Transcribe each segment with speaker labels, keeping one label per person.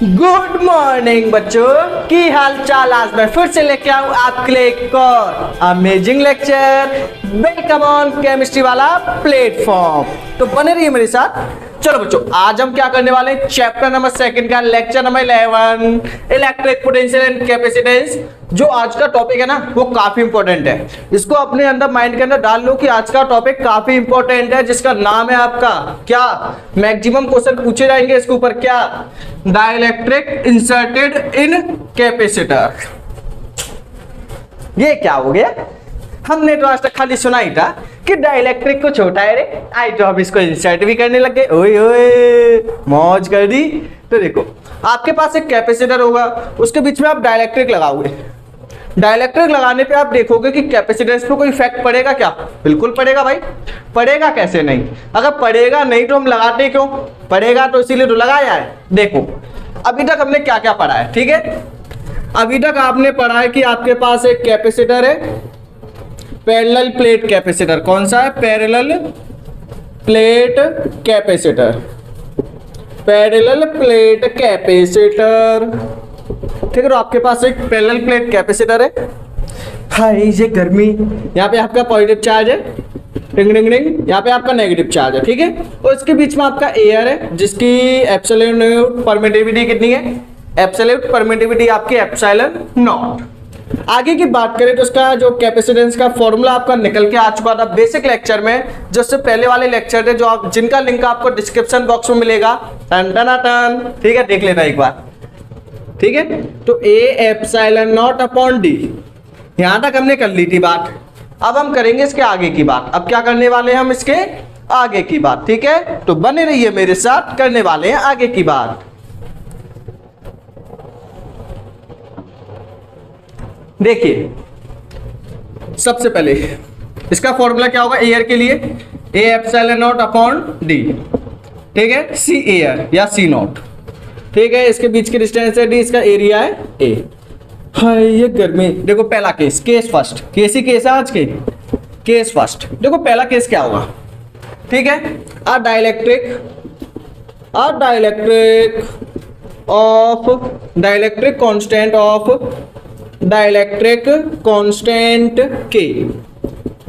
Speaker 1: Good morning बच्चों, की हाल चाल। आज मैं फिर से लेके आऊं आपके लिए एक और amazing lecture. Welcome on chemistry वाला प्लेटफॉर्म। तो बने रहिए मेरे साथ। चलो बच्चों, आज हम क्या करने वाले हैं, चैप्टर नंबर 2 का lecture number 11 electric potential and capacitance. जो आज का टॉपिक है ना, वो काफी इंपॉर्टेंट है। इसको अपने अंदर माइंड के अंदर डाल लो कि आज का टॉपिक काफी इंपॉर्टेंट है, जिसका नाम है आपका क्या, मैक्सिमम क्वेश्चन पूछे जाएंगे इसके ऊपर, क्या, डाइलेक्ट्रिक इंसर्टेड इन कैपेसिटर। ये क्या हो गया, हमने तो आज तक खाली सुना ही था कि डाइलेक्ट्रिक को छोटा है रे, आई तो अब इसको इंसर्ट भी करने लग गए। ओए ओए मौज कर दी। तो देखो, आपके पास एक कैपेसिटर होगा, उसके बीच में आप डाइलेक्ट्रिक लगाओगे। डाइलेक्ट्रिक लगाने पे आप देखोगे कि कैपेसिटेंस पे कोई इफेक्ट पड़ेगा क्या? बिल्कुल पड़ेगा भाई। पड़ेगा कैसे नहीं? अगर पड़ेगा नहीं तो हम लगाते क्यों? पड़ेगा तो इसीलिए तो लगाया है। देखो, अभी तक हमने क्या क्या पढ़ा है, ठीक है। अभी तक आपने पढ़ा है कि आपके पास एक कैपेसिटर है, पैरेलल प्लेट कैपेसिटर। कौन सा है? Parallel plate capacitor. Parallel plate capacitor, ठीक है। तो आपके पास एक पैरेलल प्लेट कैपेसिटर है। हाय ये गर्मी, यहाँ पे आपका पॉजिटिव चार्ज है, रिंग रिंग रिंग, यहाँ पे आपका नेगेटिव चार्ज है, ठीक है। और इसके बीच में आपका एयर है, जिसकी एब्सोल्यूट परमिटिविटी कितनी है? एब्सोल्यूट परमिटिविटी आपकी एप्सिलॉन नॉट। आगे की बात करें तो इसका जो कैपेसिटेंस का फॉर्मूला आपका निकल के आ चुका था बेसिक लेक्चर में, जो उससे पहले वाले लेक्चर थे, जो आप जिनका लिंक आपको डिस्क्रिप्शन बॉक्स में मिलेगा। टन टन टन, ठीक है, देख लेना एक बार, ठीक है। तो A epsilon not upon D, यहां तक हमने कर ली थी बात। अब हम करेंगे इसके आगे की बात। अब क्या करने वाले हैं हम? इसके आगे की बात, ठीक है। तो बने रहिए मेरे साथ, करने वाले हैं आगे की बात। देखिए, सबसे पहले इसका फॉर्मूला क्या होगा एयर के लिए? ए एप्सिलॉन नॉट अपॉन डी, ठीक है। सी एयर या सी नॉट, ठीक है। इसके बीच की डिस्टेंस है डी, इसका एरिया है ए। हाय ये गर्मी। देखो पहला केस, केस फर्स्ट, केस ही केस है आज के, केस फर्स्ट। देखो पहला केस क्या होगा, ठीक है। अ dielectric constant of dielectric constant के,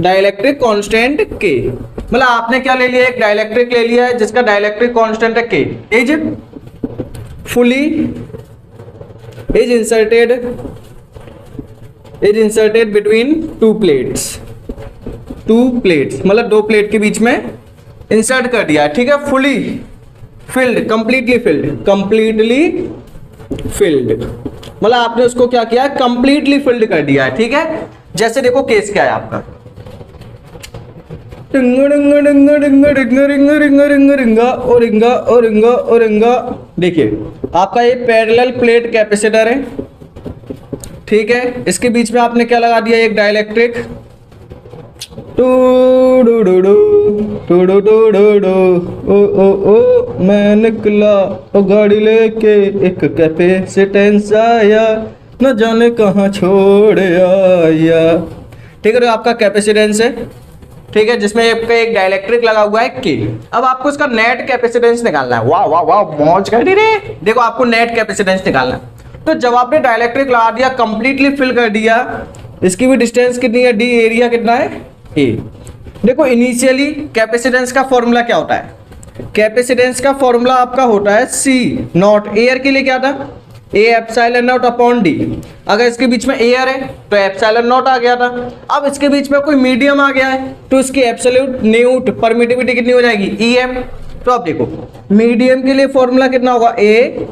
Speaker 1: डाइलेक्ट्रिक कांस्टेंट के, मतलब आपने क्या ले लिया, एक डाइलेक्ट्रिक ले लिया है जिसका डाइलेक्ट्रिक कांस्टेंट है के। Is fully is inserted between two plates, मतलब दो प्लेट के बीच में इंसर्ट कर दिया, ठीक है। फुली फिल्ड, कंप्लीटली फिल्ड, मतलब आपने उसको क्या किया है, कंप्लीटली फिल्ड कर दिया है, ठीक है। जैसे देखो केस क्या है आपका, देखिए आपका ये पैरेलल प्लेट कैपेसिटर है, ठीक है। इसके बीच में आपने क्या लगा दिया, एक डाइलेक्ट्रिक। मैं निकला ओ गाड़ी लेके, एक कैपेसिटेंस आया, न जाने कहाँ छोड़ आया, ठीक है। तो आपका कैपेसिटेंस है, ठीक है, जिसमें आपका एक डाइलेक्ट्रिक लगा हुआ है के। अब आपको इसका नेट कैपेसिटेंस निकालना है। वाह वाह वाह, मौज कर दी रे। देखो आपको नेट कैपेसिटेंस निकालना है। तो जब आपने डाइलेक्ट्रिक लगा दिया, कंप्लीटली फिल कर दिया, इसकी भी डिस्टेंस कितनी है डी, एरिया कितना है ए। देखो इनिशियली कैपेसिटेंस का फॉर्मूला क्या होता है? कैपेसिटेंस का फॉर्मूला आपका होता है सी नॉट। एयर के लिए क्या था? ए एप्सिलॉन नॉट अपॉन डी। अगर इसके बीच में एयर है तो एप्सिलॉन नॉट आ गया था। अब इसके बीच में कोई मीडियम आ गया है तो इसकी एब्सोल्यूट न्यूट परमिटिविटी कितनी हो जाएगी, ई एम। तो अब देखो मीडियम के लिए फॉर्मूला कितना होगा, A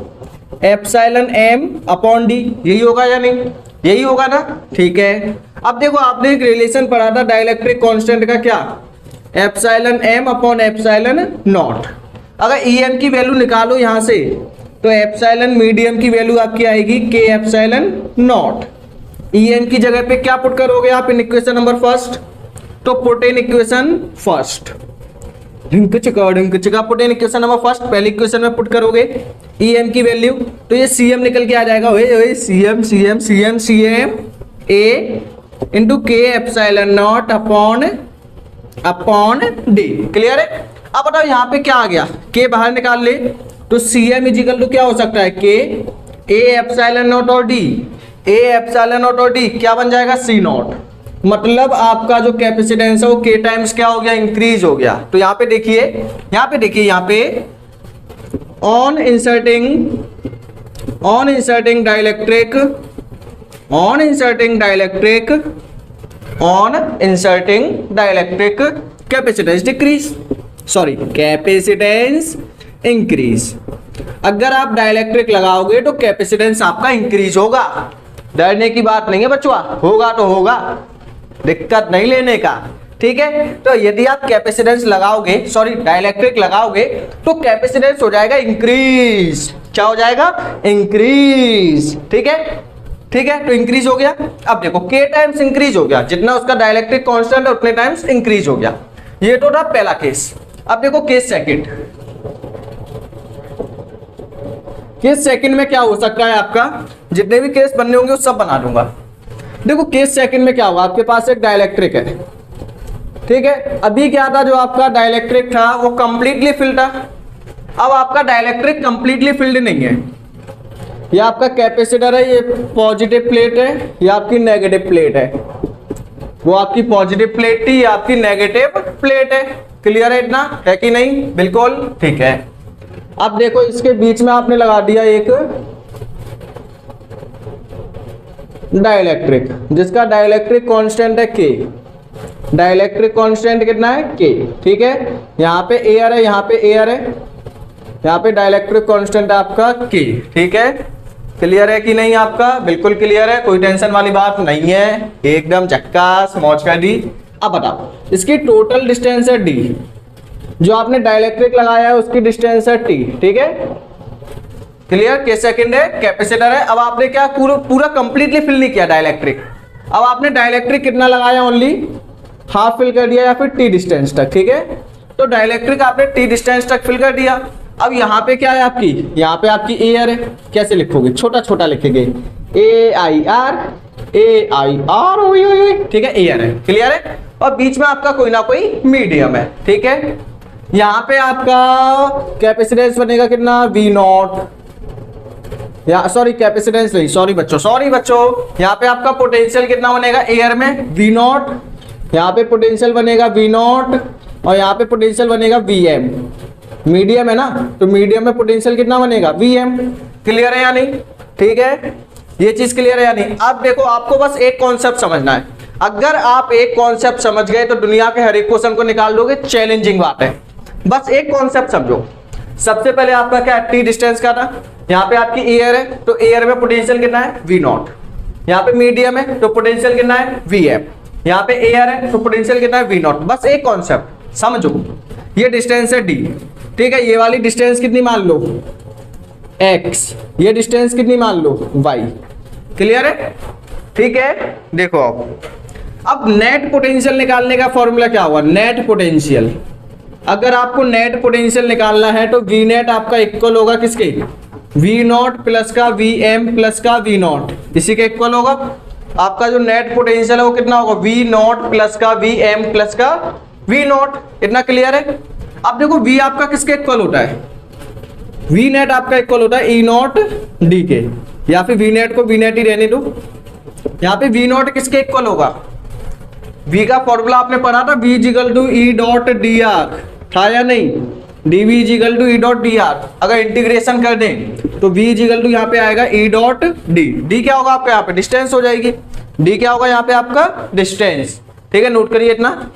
Speaker 1: epsilon M upon D. यही होगा या नहीं? यही होगा ना, ठीक है। अब देखो आपने एक रिलेशन पढ़ा था डाइलेक्ट्रिक कांस्टेंट का, क्या, epsilon M upon epsilon naught. अगर ई एम की वैल्यू निकालो यहां से तो एप्सिलॉन मीडियम की वैल्यू आपकी आएगी के एप्सिलॉन नॉट। ई एम की जगह पे क्या पुट करोगे आप इन इक्वेशन नंबर फर्स्ट? तो put in equation first, put in equation number first, पहली इक्वेशन में पुट करोगे ई एम की वैल्यू, तो ये सी एम निकल के आ जाएगा। सी एम ए इंटू के epsilon not upon D. Clear है? अब बताओ यहाँ पे क्या आ गया, के बाहर निकाल ले तो Cm इजिकल टू क्या हो सकता है, K A एप्सिलॉन नॉट और D, A एप्सिलॉन नॉट और D क्या बन जाएगा, C नॉट। मतलब आपका जो कैपेसिटेंस है वो K टाइम्स क्या हो गया, इंक्रीज हो गया। तो यहाँ पे देखिए, यहाँ पे on inserting dielectric capacitance increase. अगर आप डाइलेक्ट्रिक लगाओगे तो कैपेसिटेंस आपका इंक्रीज होगा। डरने की बात नहीं है बच्चों, होगा तो होगा, दिक्कत नहीं लेने का, ठीक है। तो यदि आप कैपेसिटेंस लगाओगे, सॉरी डाइलेक्ट्रिक लगाओगे, तो कैपेसिटेंस हो जाएगा इंक्रीज। क्या हो जाएगा, इंक्रीज, ठीक है। तो इंक्रीज हो गया। अब देखो K टाइम्स इंक्रीज हो गया, जितना उसका डाइलेक्ट्रिक कांस्टेंट है उतने टाइम्स इंक्रीज हो गया। ये तो था पहला केस। अब देखो केस सेकंड। केस सेकंड में क्या हो सकता है, आपका जितने भी केस बनने होंगे वो सब बना दूंगा। देखो केस सेकंड में क्या होगा, आपके पास एक डाइलेक्ट्रिक है, ठीक है। अभी क्या था, जो आपका डाइलेक्ट्रिक था वो कंप्लीटली फिल्ड था। अब आपका डाइलेक्ट्रिक कंप्लीटली फिल्ड नहीं है। ये आपका कैपेसिटर है, ये पॉजिटिव प्लेट है, ये आपकी नेगेटिव प्लेट है। वो आपकी पॉजिटिव प्लेट थी, ये आपकी नेगेटिव प्लेट है। क्लियर है इतना, है कि नहीं, बिल्कुल ठीक है। अब देखो इसके बीच में आपने लगा दिया एक डाइलेक्ट्रिक, जिसका डाइलेक्ट्रिक कांस्टेंट है K। डाइलेक्ट्रिक कांस्टेंट कितना है, K, ठीक है। यहाँ पे एयर है, यहाँ पे एयर है, यहाँ पे डाइलेक्ट्रिक कांस्टेंट है आपका K, ठीक है। क्लियर है कि नहीं, आपका बिल्कुल क्लियर है, कोई टेंशन वाली बात नहीं है, एकदम झक्कास, मौज का दी। अब बताओ, इसकी टोटल डिस्टेंस है D, जो आपने डाइलेक्ट्रिक लगाया है उसकी डिस्टेंस है T, ठीक है। क्लियर, K सेकंड है, कैपेसिटर है। अब आपने क्या पूरा कंप्लीटली फिल नहीं किया डाइलेक्ट्रिक। अब आपने डाइलेक्ट्रिक कितना लगाया, ओनली हाफ फिल कर दिया, या फिर T डिस्टेंस तक, ठीक है। तो डाइलेक्ट्रिक आपने T डिस्टेंस तक फिल कर दिया। अब यहाँ पे क्या है आपकी, यहाँ पे आपकी एयर है, कैसे लिखोगे, छोटा छोटा लिखेंगे, AIR, ठीक है, एयर है। क्लियर है। और बीच में आपका कोई ना कोई मीडियम है, ठीक है। यहाँ पे आपका कैपेसिटेंस बनेगा कितना, V नॉट, या सॉरी कैपेसिटेंस नहीं, सॉरी बच्चों, यहाँ पे आपका पोटेंशियल कितना बनेगा एयर में, V नॉट। यहाँ पे पोटेंशियल बनेगा V नॉट, और यहाँ पे पोटेंशियल बनेगा Vm। मीडियम है ना, तो मीडियम में पोटेंशियल कितना बनेगा, Vm। क्लियर है या नहीं, ठीक है, ये चीज क्लियर है या नहीं। अब देखो, आपको बस एक कॉन्सेप्ट समझना है। अगर आप एक कॉन्सेप्ट समझ गए तो दुनिया के हर एक क्वेश्चन को निकाल दोगे, चैलेंजिंग बात है। बस एक कॉन्सेप्ट समझो। सबसे पहले आपका क्या है, T डिस्टेंस का था। यहाँ पे आपकी एयर है, तो एयर में पोटेंशियल कितना है, V नॉट। यहाँ पे मीडियम है, तो पोटेंशियल कितना है, Vm। यहाँ पे एयर है, तो पोटेंशियल कितना है, V नॉट। बस एक कॉन्सेप्ट समझो, ये डिस्टेंस है D, ठीक है। ये वाली डिस्टेंस कितनी मान लो, X, ये डिस्टेंस कितनी मान लो, Y। क्लियर है, ठीक है। देखो अब नेट पोटेंशियल निकालने का फॉर्मूला क्या हुआ, नेट पोटेंशियल। अगर आपको नेट पोटेंशियल निकालना है तो V नेट आपका इक्वल होगा किसके, V नॉट प्लस का Vm प्लस का V नॉट, इसी के इक्वल होगा। आपका जो नेट पोटेंशियल है वो कितना होगा, V नॉट प्लस का Vm प्लस का V नॉट। इतना क्लियर है। अब देखो V आपका किसके इक्वल होता है, V नेट आपका इक्वल होता है E नॉट D के, या फिर V नेट को V नेट ही रहने दो। यहाँ पे V नॉट किसके इक्वल होगा, V का फॉर्मूला आपने पढ़ा था, V is equal to E dot dr, था या नहीं, dV is equal to E dot dr। अगर इंटीग्रेशन कर दें तो V इजिकल टू यहाँ पे आएगा E डॉट D। D क्या होगा आपका, यहाँ पे डिस्टेंस हो जाएगी। D क्या होगा यहाँ पे आपका, डिस्टेंस, ठीक है। नोट करिए इतना।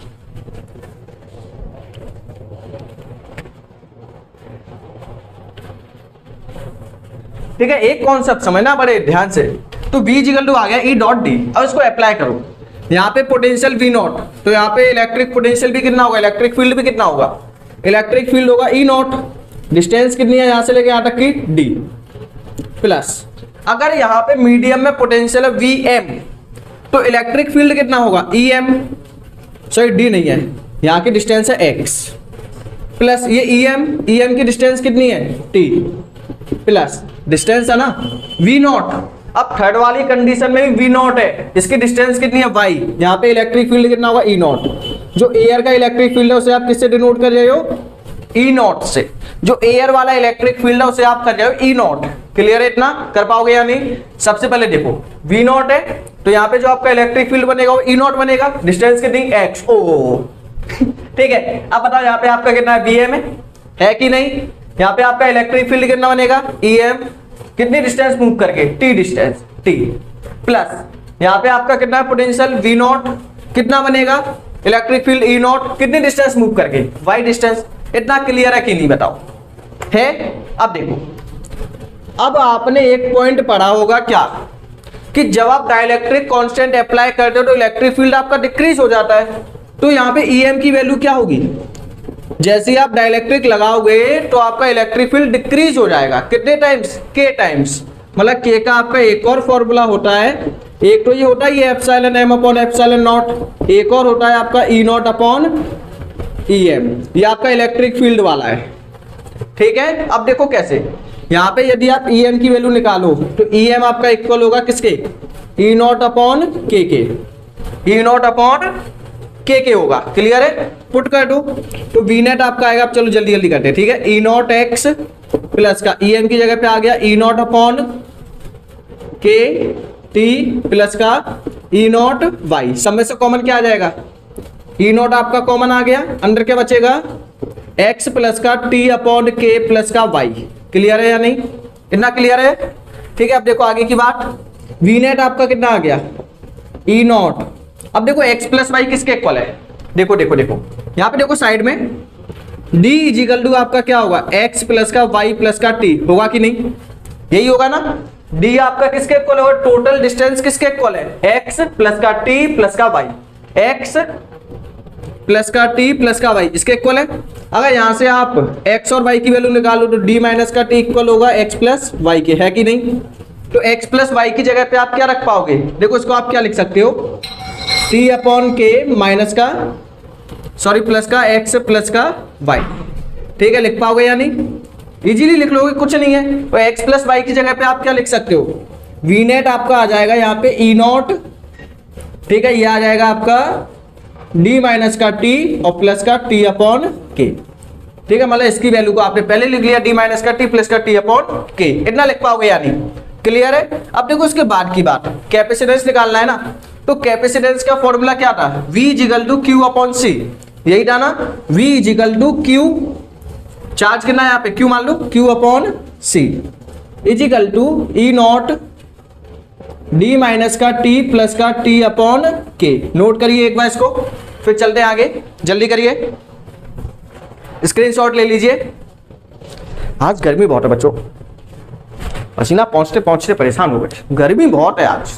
Speaker 1: ठीक है, एक कॉन्सेप्ट समझना बड़े ध्यान से। तो V इजिकल टू आ गया E डॉट D। अब इसको अप्लाई करो, यहाँ पे पोटेंशियल V नॉट, तो यहाँ पे इलेक्ट्रिक पोटेंशियल भी कितना होगा, इलेक्ट्रिक फील्ड भी कितना होगा, इलेक्ट्रिक फील्ड होगा E नॉट। डिस्टेंस कितनी है यहाँ से लेके यहाँ तक की, D प्लस। अगर यहाँ पे मीडियम में पोटेंशियल है Vm, तो इलेक्ट्रिक फील्ड कितना होगा, Em, सॉरी D नहीं है, यहाँ की डिस्टेंस है X प्लस ये Em की डिस्टेंस कितनी है, T प्लस डिस्टेंस है ना V नॉट। अब थर्ड वाली कंडीशन में भी V नॉट है, इसकी डिस्टेंस कितनी है, Y। यहाँ पे इलेक्ट्रिक फील्ड कितना होगा, E नॉट। जो एयर का इलेक्ट्रिक फील्ड है उसे आप किससे डिनोट कर रहे हो, ई नॉट से, जो एयर वाला इलेक्ट्रिक फील्ड है उसे आप कर जाओ ई नॉट। क्लियर है? इतना कर पाओगे या नहीं? सबसे पहले देखो वी नॉट है तो यहाँ पे जो आपका इलेक्ट्रिक फील्ड बनेगा वो ई नॉट बनेगा, डिस्टेंस कितनी एक्स ओ। ठीक है, अब बताओ यहाँ पे आपका कितना है, बी एम है कि नहीं? यहाँ पे आपका इलेक्ट्रिक फील्ड कितना बनेगा, ई एम, कितनी डिस्टेंस मूव करके, टी डिस्टेंस, टी प्लस यहाँ पे आपका कितना है पोटेंशियल वी नॉट, कितना बनेगा इलेक्ट्रिक फील्ड ई नॉट, कितनी डिस्टेंस मूव करके, वाई डिस्टेंस। इतना क्लियर है कि नहीं बताओ? है? अब देखो, अब आपने एक पॉइंट पढ़ा होगा क्या कि जब आप डाइलेक्ट्रिक कांस्टेंट अप्लाई करते हो तो इलेक्ट्रिक फील्ड आपका डिक्रीज हो जाता है। तो यहाँ पे ईएम की वैल्यू क्या होगी, जैसे ही आप डाइलेक्ट्रिक लगाओगे तो आपका इलेक्ट्रिक फील्ड डिक्रीज हो जाएगा, कितने टाइम्स, के टाइम्स। मतलब के का आपका एक और फॉर्मूला होता है, एक तो ये होता है ये epsilon M upon epsilon naught, एक और होता है आपका E naught upon E M, ये आपका इलेक्ट्रिक फील्ड वाला है। ठीक है, अब देखो कैसे, यहाँ पे यदि आप ई एम की वैल्यू निकालो तो ई एम आपका इक्वल होगा किसके, ई नॉट अपॉन के, ई नॉट अपॉन के होगा। क्लियर है? पुट कर दो तो वी नेट आपका आएगा, चलो जल्दी जल्दी करते हैं। ठीक है, ई नॉट एक्स प्लस का ई एम की जगह पे आ गया ई नॉट अपॉन के टी प्लस का ई नॉट वाई, सब में से कॉमन क्या आ जाएगा, ई नॉट आपका कॉमन आ गया, अंदर क्या बचेगा, एक्स प्लस का टी अपॉन के प्लस का वाई। क्लियर है या नहीं? इतना क्लियर है? ठीक है, अब देखो आगे की बात, वी नेट आपका कितना आ गया, ई नॉट। अब देखो x प्लस वाई किसके इक्वल है, देखो देखो देखो यहाँ पे देखो साइड में d इजिकल टू आपका क्या होगा, x प्लस का y प्लस का t होगा कि नहीं, यही होगा ना। d आपका किसके इक्वल होगा, टोटल डिस्टेंस किसके इक्वल है, x प्लस का t प्लस का y, x प्लस का t प्लस का y इसके इक्वल है। अगर यहां से आप x और y की वैल्यू निकालो तो d माइनस का t इक्वल होगा x प्लस y के, है कि नहीं। तो x प्लस वाई की जगह पे आप क्या रख पाओगे, देखो इसको आप क्या लिख सकते हो, t अपॉन के माइनस का सॉरी प्लस का x प्लस का y। ठीक है, लिख पाओगे या नहीं, इजीली लिख लोगे, कुछ नहीं है। तो x प्लस वाई की जगह पे आप क्या लिख सकते हो, वी नेट आपका आ जाएगा यहाँ पे ई नॉट। ठीक है, ये आ जाएगा आपका d माइनस का t और प्लस का t अपॉन के। ठीक है, मतलब इसकी वैल्यू को आपने पहले लिख लिया, d माइनस का t प्लस का t अपॉन के, इतना लिख पाओगे या नहीं। क्लियर है? अब देखो इसके बाद की बात, कैपेसिटेंस निकालना है ना, तो कैपेसिटेंस का फॉर्मूला क्या था, V is equal to Q upon C, यही था ना, V is equal to Q, charge कितना है यहाँ पे, Q मान लो, Q upon C is equal to E naught D minus का T प्लस का T अपॉन K। नोट करिए एक बार इसको, फिर चलते हैं आगे, जल्दी करिए, स्क्रीनशॉट ले लीजिए। आज गर्मी बहुत है बच्चों, पसीना पहुंचते पहुंचते परेशान हो गए, गर्मी बहुत है आज,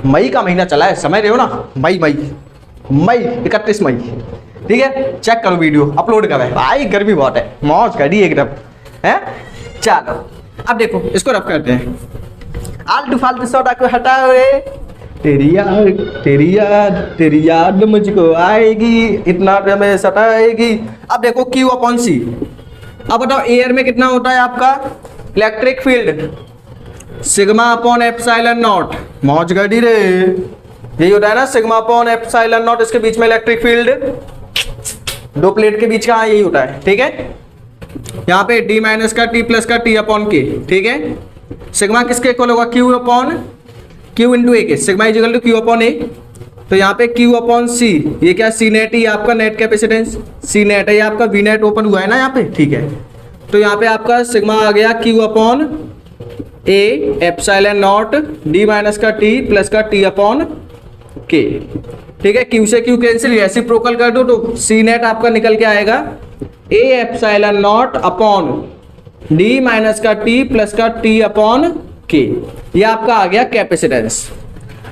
Speaker 1: मई का महीना चला है, समझ रहे हो ना, मई 31 मई। ठीक है, चेक करो वीडियो अपलोड कर रहे भाई, गर्मी बहुत है, मौज करी एकदम है। चलो अब देखो इसको रफ करते हैं, आलतू फालतू सौदा को हटाओ रे, तेरी याद मुझको आएगी, इतना में सताएगी। अब देखो Q अपॉन C, अब बताओ एयर में कितना होता है आपका electric field, sigma upon epsilon not, मौज गड़ी रे, यही होता है ना, सिग्मा अपॉन एप्सिलॉन नॉट, इसके बीच में इलेक्ट्रिक फील्ड, दो प्लेट के बीच का, यही होता है। ठीक है, यहाँ पे d माइनस का t प्लस का t अपॉन के। ठीक है, सिग्मा किसके इक्वल होगा, q upon q into A के, sigma is equal to q upon A. तो यहाँ पे q अपॉन c, ये क्या सी नेट, ये आपका नेट कैपेसिटेंस, सी नेट है, ये आपका वी नेट ओपन हुआ है ना यहाँ पे। ठीक है, तो यहाँ पे आपका सिग्मा आ गया q upon A epsilon not d minus का t प्लस का t अपॉन के। ठीक है, q से q कैंसिल, रेसिप्रोकल कर दो तो सी नेट आपका निकल के आएगा a epsilon not upon d minus का t प्लस का t अपॉन के, ये आपका आ गया कैपेसिटेंस।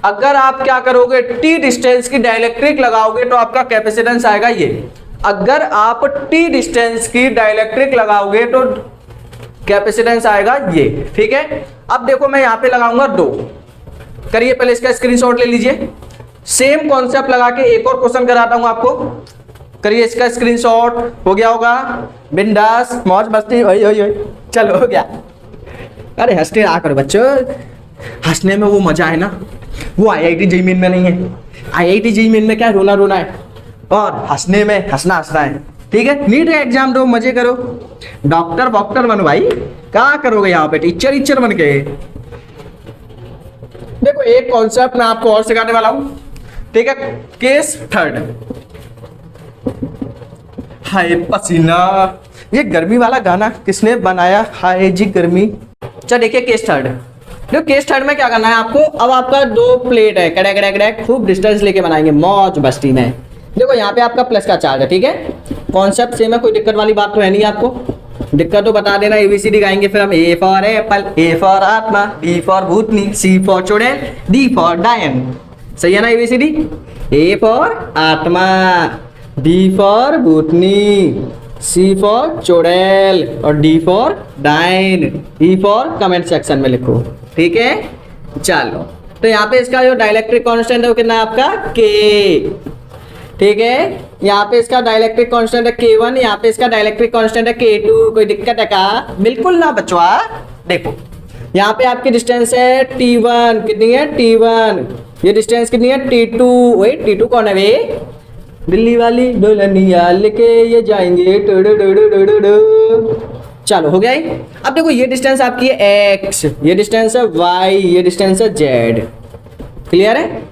Speaker 1: अगर आप क्या करोगे, t डिस्टेंस की डाइलेक्ट्रिक लगाओगे तो आपका कैपेसिटेंस आएगा ये, अगर आप t डिस्टेंस की डाइलेक्ट्रिक लगाओगे तो कैपेसिटेंस आएगा ये। ठीक है, अब देखो मैं यहाँ पे लगाऊंगा 2, करिए पहले इसका स्क्रीनशॉट ले लीजिए, सेम कॉन्सेप्ट लगा के एक और क्वेश्चन कराता हूं आपको, करिए इसका स्क्रीनशॉट, हो गया होगा, बिंदास मौज मस्ती, ओए चलो हो गया। अरे हंसते आ करो बच्चों, हंसने में वो मजा है ना, वो IIT JEE मेन में नहीं है, IIT JEE मेन में क्या रोना रोना है, और हंसने में हंसना है। ठीक है, नीट का एग्जाम दो, मजे करो, डॉक्टर वॉक्टर बनो भाई, क्या करोगे यहाँ पे टीचर बन के। देखो एक कॉन्सेप्ट मैं आपको और सिखाने वाला हूं, ठीक है। केस थर्ड, हाय पसीना, ये गर्मी वाला गाना किसने बनाया, हाय जी गर्मी। चल देखिए केस थर्ड, देखो केस थर्ड में क्या करना है आपको। अब आपका 2 प्लेट है, कड़क कड़क कड़क, खूब डिस्टेंस लेके बनाएंगे मौज मस्ती में। देखो यहाँ पे आपका प्लस का चार्ज है, ठीक है, कॉन्सेप्ट सेम है, कोई दिक्कत वाली बात तो है नहीं आपको। दिक्कत तो बता देना, ABCD गाएंगे फिर हम। A for Apple, A for आत्मा, B for Bhootni, C for चुड़ैल, D फॉर डायन। सही है ना ABCD? A फॉर आत्मा, B for Bhootni, C for चुड़ैल और D फॉर डायन, E फॉर कमेंट सेक्शन में लिखो, ठीक है। चलो तो यहाँ पे इसका जो डाइलेक्ट्रिक कांस्टेंट है वो कितना है आपका K, ठीक है। यहाँ पे इसका डाइलेक्ट्रिक कांस्टेंट है K1, यहाँ पे इसका डाइलेक्ट्रिक कांस्टेंट है K2। कोई दिक्कत है क्या? बिल्कुल ना बचवा। देखो यहाँ पे आपकी डिस्टेंस है T1, कितनी है T1, ये डिस्टेंस कितनी है T2। वही T2 कौन है वे? दिल्ली वाली दुल्हनिया लेके ये जाएंगे। चलो हो गया ही। अब देखो ये डिस्टेंस आपकी है X, ये डिस्टेंस है Y, ये डिस्टेंस है Z, क्लियर है,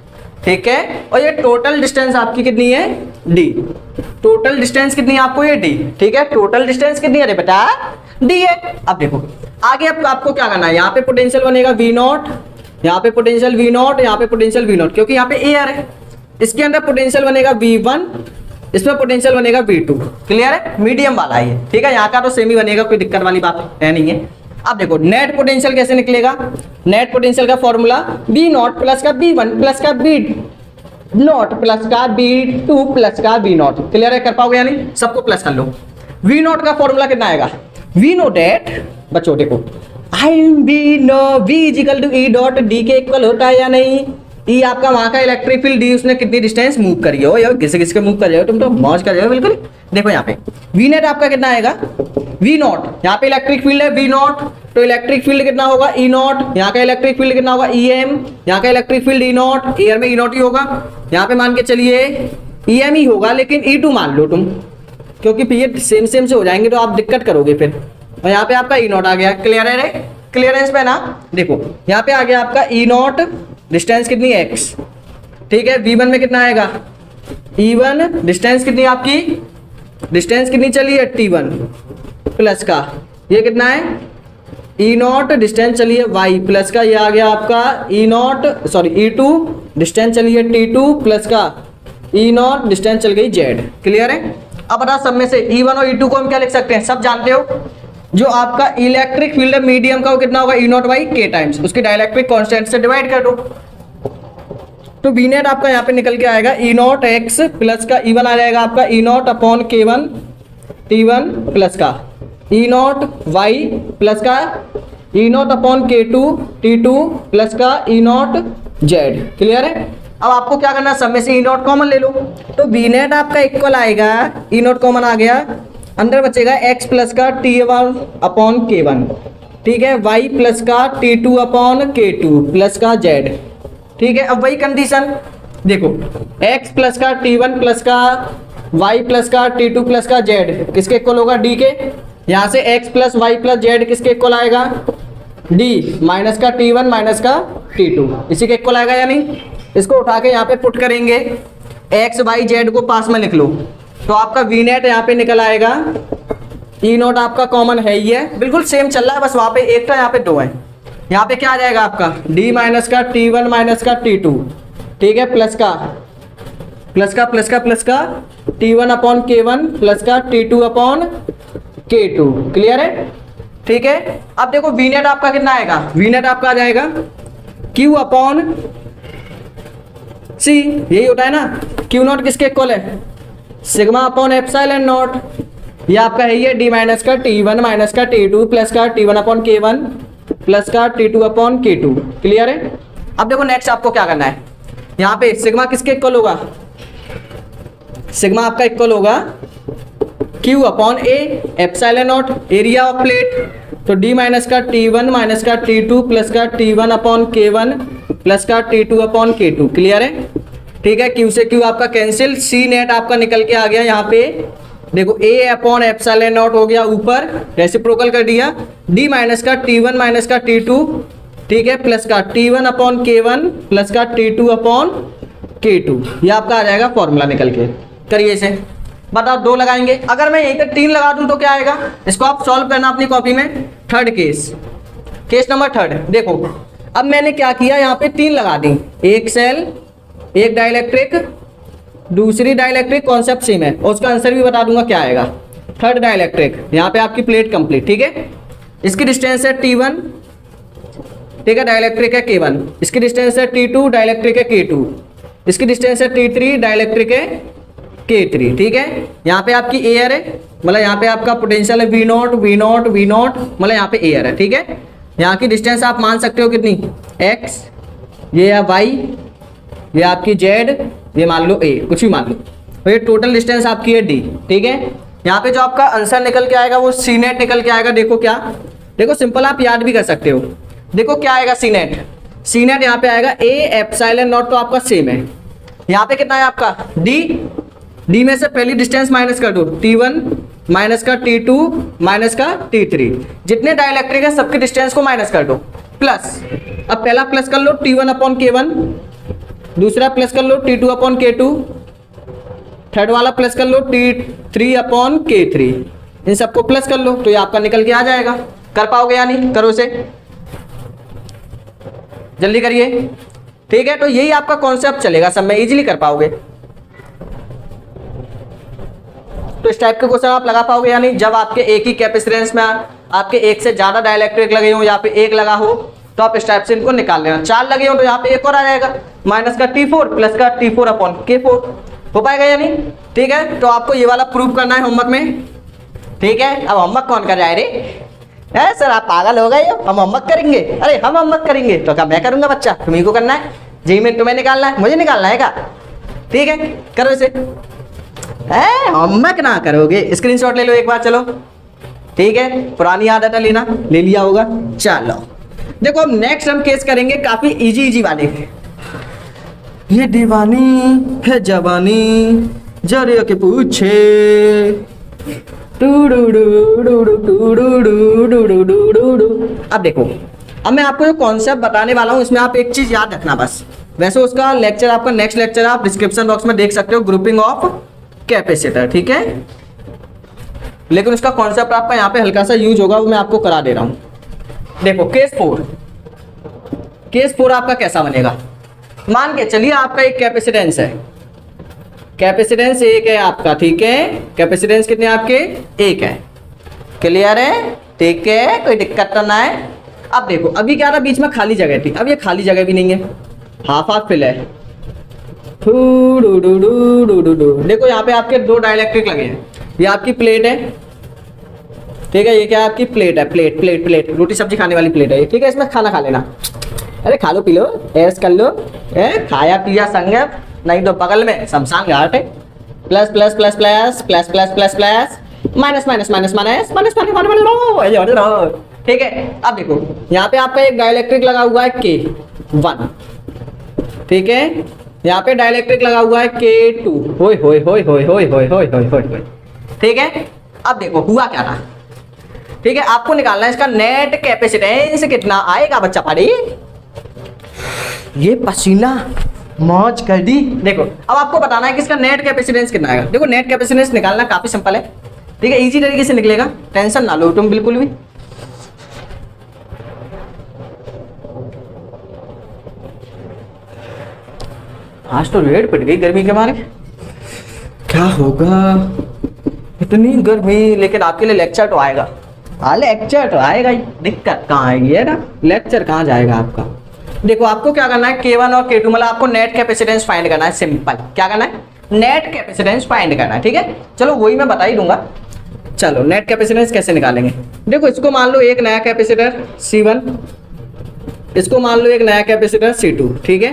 Speaker 1: ठीक है। और ये टोटल डिस्टेंस आपकी कितनी है D, टोटल डिस्टेंस कितनी है आपको ये D, ठीक है। टोटल डिस्टेंस कितनी है रे बेटा? D है। अब देखो आगे आपको क्या करना है, यहाँ पे पोटेंशियल बनेगा V0, यहाँ पे पोटेंशियल V0, यहाँ पे पोटेंशियल V0, क्योंकि यहाँ पे एयर है। इसके अंदर पोटेंशियल बनेगा V1, इसमें पोटेंशियल बनेगा V2, क्लियर है, मीडियम वाला है, ठीक है। यहाँ का तो सेम ही बनेगा, कोई दिक्कत वाली बात है नहीं है। अब देखो नेट पोटेंशियल कैसे निकलेगा। नेट पोटेंशियल का फॉर्मूला V0 प्लस का V1 प्लस का V0 प्लस का V2 प्लस का V0, क्लियर है, कर पाओगे या नहीं? सबको प्लस कर लो। V0 का फॉर्मूला कितना आएगा? V0 डेट, बच्चों देखो V is equal to E dot D के इक्वल होता है या नहीं? E आपका वहां का इलेक्ट्रिक फील्ड, D उसने कितनी डिस्टेंस मूव करी हो, यार किसी किसी के मूव कर जाओ, तुम तो मौज कर जाओ बिल्कुल। देखो यहाँ पे V नेट आपका कितना आएगा V0, यहाँ पे इलेक्ट्रिक फील्ड है V0, तो इलेक्ट्रिक फील्ड कितना होगा E0, यहाँ का इलेक्ट्रिक फील्ड कितना होगा EM, यहाँ का इलेक्ट्रिक फील्ड E0, एयर में E0 ही होगा, यहाँ पे मान के चलिए EM ही होगा, लेकिन E2 मान लो तुम, क्योंकि फिर ये सेम से हो जाएंगे तो आप दिक्कत करोगे फिर। और यहाँ पे आपका E0 आ गया, क्लियर है, क्लियरेंस पे ना। देखो यहाँ पे आ गया आपका E0, डिस्टेंस कितनी है X, ठीक है। V1 में कितना आएगा E1, डिस्टेंस कितनी आपकी, डिस्टेंस कितनी चली है T1 प्लस का, ये कितना है E0, डिस्टेंस चली है Y प्लस का, ये आ गया आपका E2, डिस्टेंस चली है T2 प्लस का E0, डिस्टेंस चल गई Z, क्लियर है। अब बताओ सब में से E1 और E2 को हम क्या लिख सकते हैं, सब जानते हो। जो आपका इलेक्ट्रिक फील्ड मीडियम का वो कितना होगा E0 बाई K टाइम्स, उसकी डाइलेक्ट्रिक कांस्टेंट से डिवाइड कर दो, तो V नेट आपका यहाँ पे निकल के आएगा E0 X प्लस का E1 आ जाएगा आपका E0 upon K1 T1 plus का E0 Y प्लस का E0 upon K2 T2 plus का E0 Z, क्लियर है। अब आपको क्या करना है, सब में से E0 कॉमन ले लो, तो V नेट आपका इक्वल आएगा, E0 कॉमन आ गया, अंदर बचेगा X प्लस का T1 अपॉन K1, ठीक है, Y प्लस का T2 अपॉन K2 प्लस का Z, ठीक है। अब वही कंडीशन देखो, X प्लस का T1 प्लस का Y प्लस का T2 प्लस का Z किसके इक्वल होगा, D के। यहाँ से X plus Y plus Z किसके इक्वल आएगा, D माइनस का T1 माइनस का T2, इसी के इक्वल आएगा या नहीं। इसको उठा के यहाँ पे पुट करेंगे, X Y Z को पास में लिख लो, तो आपका V नेट यहाँ पे निकल आएगा, E0 आपका कॉमन है ही है, बिल्कुल सेम चल रहा है, बस वहाँ पे एक था यहाँ पे दो है। यहाँ पे क्या आ जाएगा आपका D माइनस का T1 माइनस का T2, ठीक है, प्लस का T1 अपॉन K1 प्लस का T2 अपॉन K2, क्लियर है, ठीक है। अब देखो V नेट आपका कितना आएगा, V नेट आपका आ जाएगा Q अपॉन C, यही होता है ना। Q0 किसके इक्वल है, सिग्मा अपॉन एप्सिलॉन नॉट, ये आपका है ये D माइनस का T1 माइनस का T2 प्लस का T1 अपॉन K1 प्लस का T2 अपॉन K2, क्लियर है। अब देखो नेक्स्ट आपको क्या करना है, यहाँ पे सिग्मा किसके इक्वल होगा, सिग्मा आपका इक्वल होगा Q upon A epsilon not, area of plate, तो D माइनस का T1 माइनस का T2 प्लस का T1 अपॉन K1 प्लस का T2 अपॉन K2, क्लियर है, ठीक है। Q से Q आपका कैंसिल, C नेट आपका निकल के आ गया यहाँ पे देखो ए अपॉन एप्सिलॉन नॉट हो गया ऊपर, रेसिप्रोकल कर दिया, डी माइनस का T1 माइनस का T2, ठीक है, प्लस का T1 अपॉन K1 प्लस का T2 अपॉन K2। ये आपका आ जाएगा फॉर्मूला निकल के। करिए इसे, बताओ 2 लगाएंगे, अगर मैं यहीं पे 3 लगा दूं तो क्या आएगा? इसको आप सॉल्व करना अपनी कॉपी में। Third case number third. देखो अब मैंने क्या किया, यहाँ पे 3 लगा दी, एक सेल, एक डाइलेक्ट्रिक, दूसरी डाइलेक्ट्रिक, कॉन्सेप्ट सेम है और उसका आंसर भी बता दूंगा क्या आएगा। थर्ड डाइलेक्ट्रिक, यहाँ पे आपकी प्लेट कंप्लीट, ठीक है, इसकी डिस्टेंस है T1, ठीक है, डाइलेक्ट्रिक है K1, इसकी डिस्टेंस है T2, डाइलेक्ट्रिक है K2, इसकी डिस्टेंस है T3, डाइलेक्ट्रिक है K3, ठीक है। यहाँ पे आपकी एयर है, मतलब यहाँ पे आपका पोटेंशियल है V0 V0 V0, मतलब यहाँ पे एयर है, ठीक है। यहाँ की डिस्टेंस आप मान सकते हो कितनी, x, ये है y, ये आपकी z, ये मान लो a, कुछ भी मान लो, तो ये टोटल डिस्टेंस आपकी है d, ठीक है। यहाँ पे जो आपका आंसर निकल के आएगा वो सी नेट निकल के आएगा। देखो क्या, देखो सिंपल आप याद भी कर सकते हो। देखो क्या आएगा सी नेट यहाँ पे आएगा a एप्सिलॉन नॉट, तो आपका सेम है। यहाँ पे कितना है आपका d में से पहली डिस्टेंस माइनस कर दो, T1 माइनस का T2 माइनस का T3, जितने डाइलेक्ट्रिक है सबके डिस्टेंस को माइनस कर दो, प्लस, अब पहला प्लस कर लो T1 अपॉन K1, दूसरा प्लस कर लो T2 अपॉन K2, थर्ड वाला प्लस कर लो T3 अपॉन K3, इन सबको प्लस कर लो तो ये आपका निकल के आ जाएगा। कर पाओगे या नहीं? करो इसे, जल्दी करिए, ठीक है। तो यही आपका कॉन्सेप्ट चलेगा, सब में इजीली कर पाओगे। तो इस टाइप के क्वेश्चन आप लगा पाओगे या नहीं? जब आपके एक ही कैपेसिटेंस में आपके एक से ज्यादा डाइलेक्ट्रिक लगे हो, यहाँ पे एक लगा हो, तो आप इस टाइप से इनको निकाल लेना। 4 लगे हो तो यहाँ पे एक और आ जाएगा, माइनस का T4 प्लस का T4 अपॉन K4। हो पाएगा या नहीं? ठीक है, तो आपको ये वाला प्रूव करना है होमवर्क में, ठीक है। अब होमवर्क कौन कर रहा है रे? है सर, आप पागल हो गए हो, हम होमवर्क करेंगे? अरे हम होमवर्क करेंगे तो क्या मैं करूंगा बच्चा? तुम्ही को करना है, जी में तुम्हें निकालना है, मुझे निकालना है क्या? ठीक है, करो इसे। होमवर्क ना करोगे, स्क्रीनशॉट ले लो एक बार, चलो ठीक है। पुरानी आदत है लेना, ले लिया होगा। चलो देखो अब नेक्स्ट हम केस करेंगे काफी इजी वाले। ये दीवानी है जवानी जरिया के पूछे, अब देखो, अब मैं आपको जो कॉन्सेप्ट बताने वाला हूँ इसमें आप एक चीज याद रखना बस। वैसे उसका लेक्चर, आपका नेक्स्ट लेक्चर आप डिस्क्रिप्शन बॉक्स में देख सकते हो, ग्रुपिंग ऑफ कैपेसिटर, ठीक है। लेकिन उसका कॉन्सेप्ट आपका यहाँ पे हल्का सा यूज होगा, वो मैं आपको करा दे रहा हूँ। देखो केस 4 आपका कैसा बनेगा? मान के चलिए आपका एक कैपेसिटेंस है, कैपेसिटेंस 1 है आपका, ठीक है। कैपेसिटेंस कितने आपके? 1 है, क्लियर है? ठीक है, कोई दिक्कत तो ना है। अब देखो अभी क्या था, बीच में खाली जगह थी, अब ये खाली जगह भी नहीं है, हाफ फिल है। देखो यहाँ पे आपके 2 डाइलेक्ट्रिक लगे हैं, ये आपकी प्लेट है, ठीक है। ये क्या आपकी प्लेट है, प्लेट रोटी सब्जी खाने वाली प्लेट है, ठीक है। इसमें खाना खा लेना, अरे खा लो पी लो, ऐश कर लो, खाया पिया संग, नहीं तो बगल में शमशान घाट है। Plus plus plus plus plus plus plus plus minus minus minus minus minus minus, ठीक है। अब देखो यहाँ पे आपका एक डाइलेक्ट्रिक लगा हुआ है K1, ठीक है। यहाँ पे डाइलेक्ट्रिक लगा हुआ है K2, होय होय होय होय होय होय होय होय होय, ठीक है। अब देखो हुआ क्या था, ठीक है। आपको निकालना है इसका नेट कैपेसिटेंस कितना आएगा बच्चा पाड़ी। ये पसीना मौज कर दी। देखो अब आपको बताना है कि इसका नेट कैपेसिटेंस कितना आएगा। देखो नेट कैपेसिटेंस निकालना काफी सिंपल है, ठीक है, इजी तरीके से निकलेगा, टेंशन ना लो तुम बिल्कुल भी। आज तो रेड पिट गई गर्मी के मारे, क्या होगा इतनी गर्मी। लेकिन आपके लिए लेक्चर तो आएगा, लेक्चर तो आएगा ही, दिक्कत कहाँ आएगी है ना, लेक्चर कहाँ जाएगा आपका। देखो आपको क्या करना है, K1 और K2 मतलब आपको नेट कैपेसिटेंस फाइंड करना है। सिंपल क्या करना है, नेट कैपेसिटेंस फाइंड करना है, ठीक है। चलो वही मैं बता ही दूंगा। चलो नेट कैपेसिटेंस कैसे निकालेंगे, देखो इसको मान लो एक नया कैपेसिटर C1, इसको मान लो एक नया कैपेसिटर C2, ठीक है,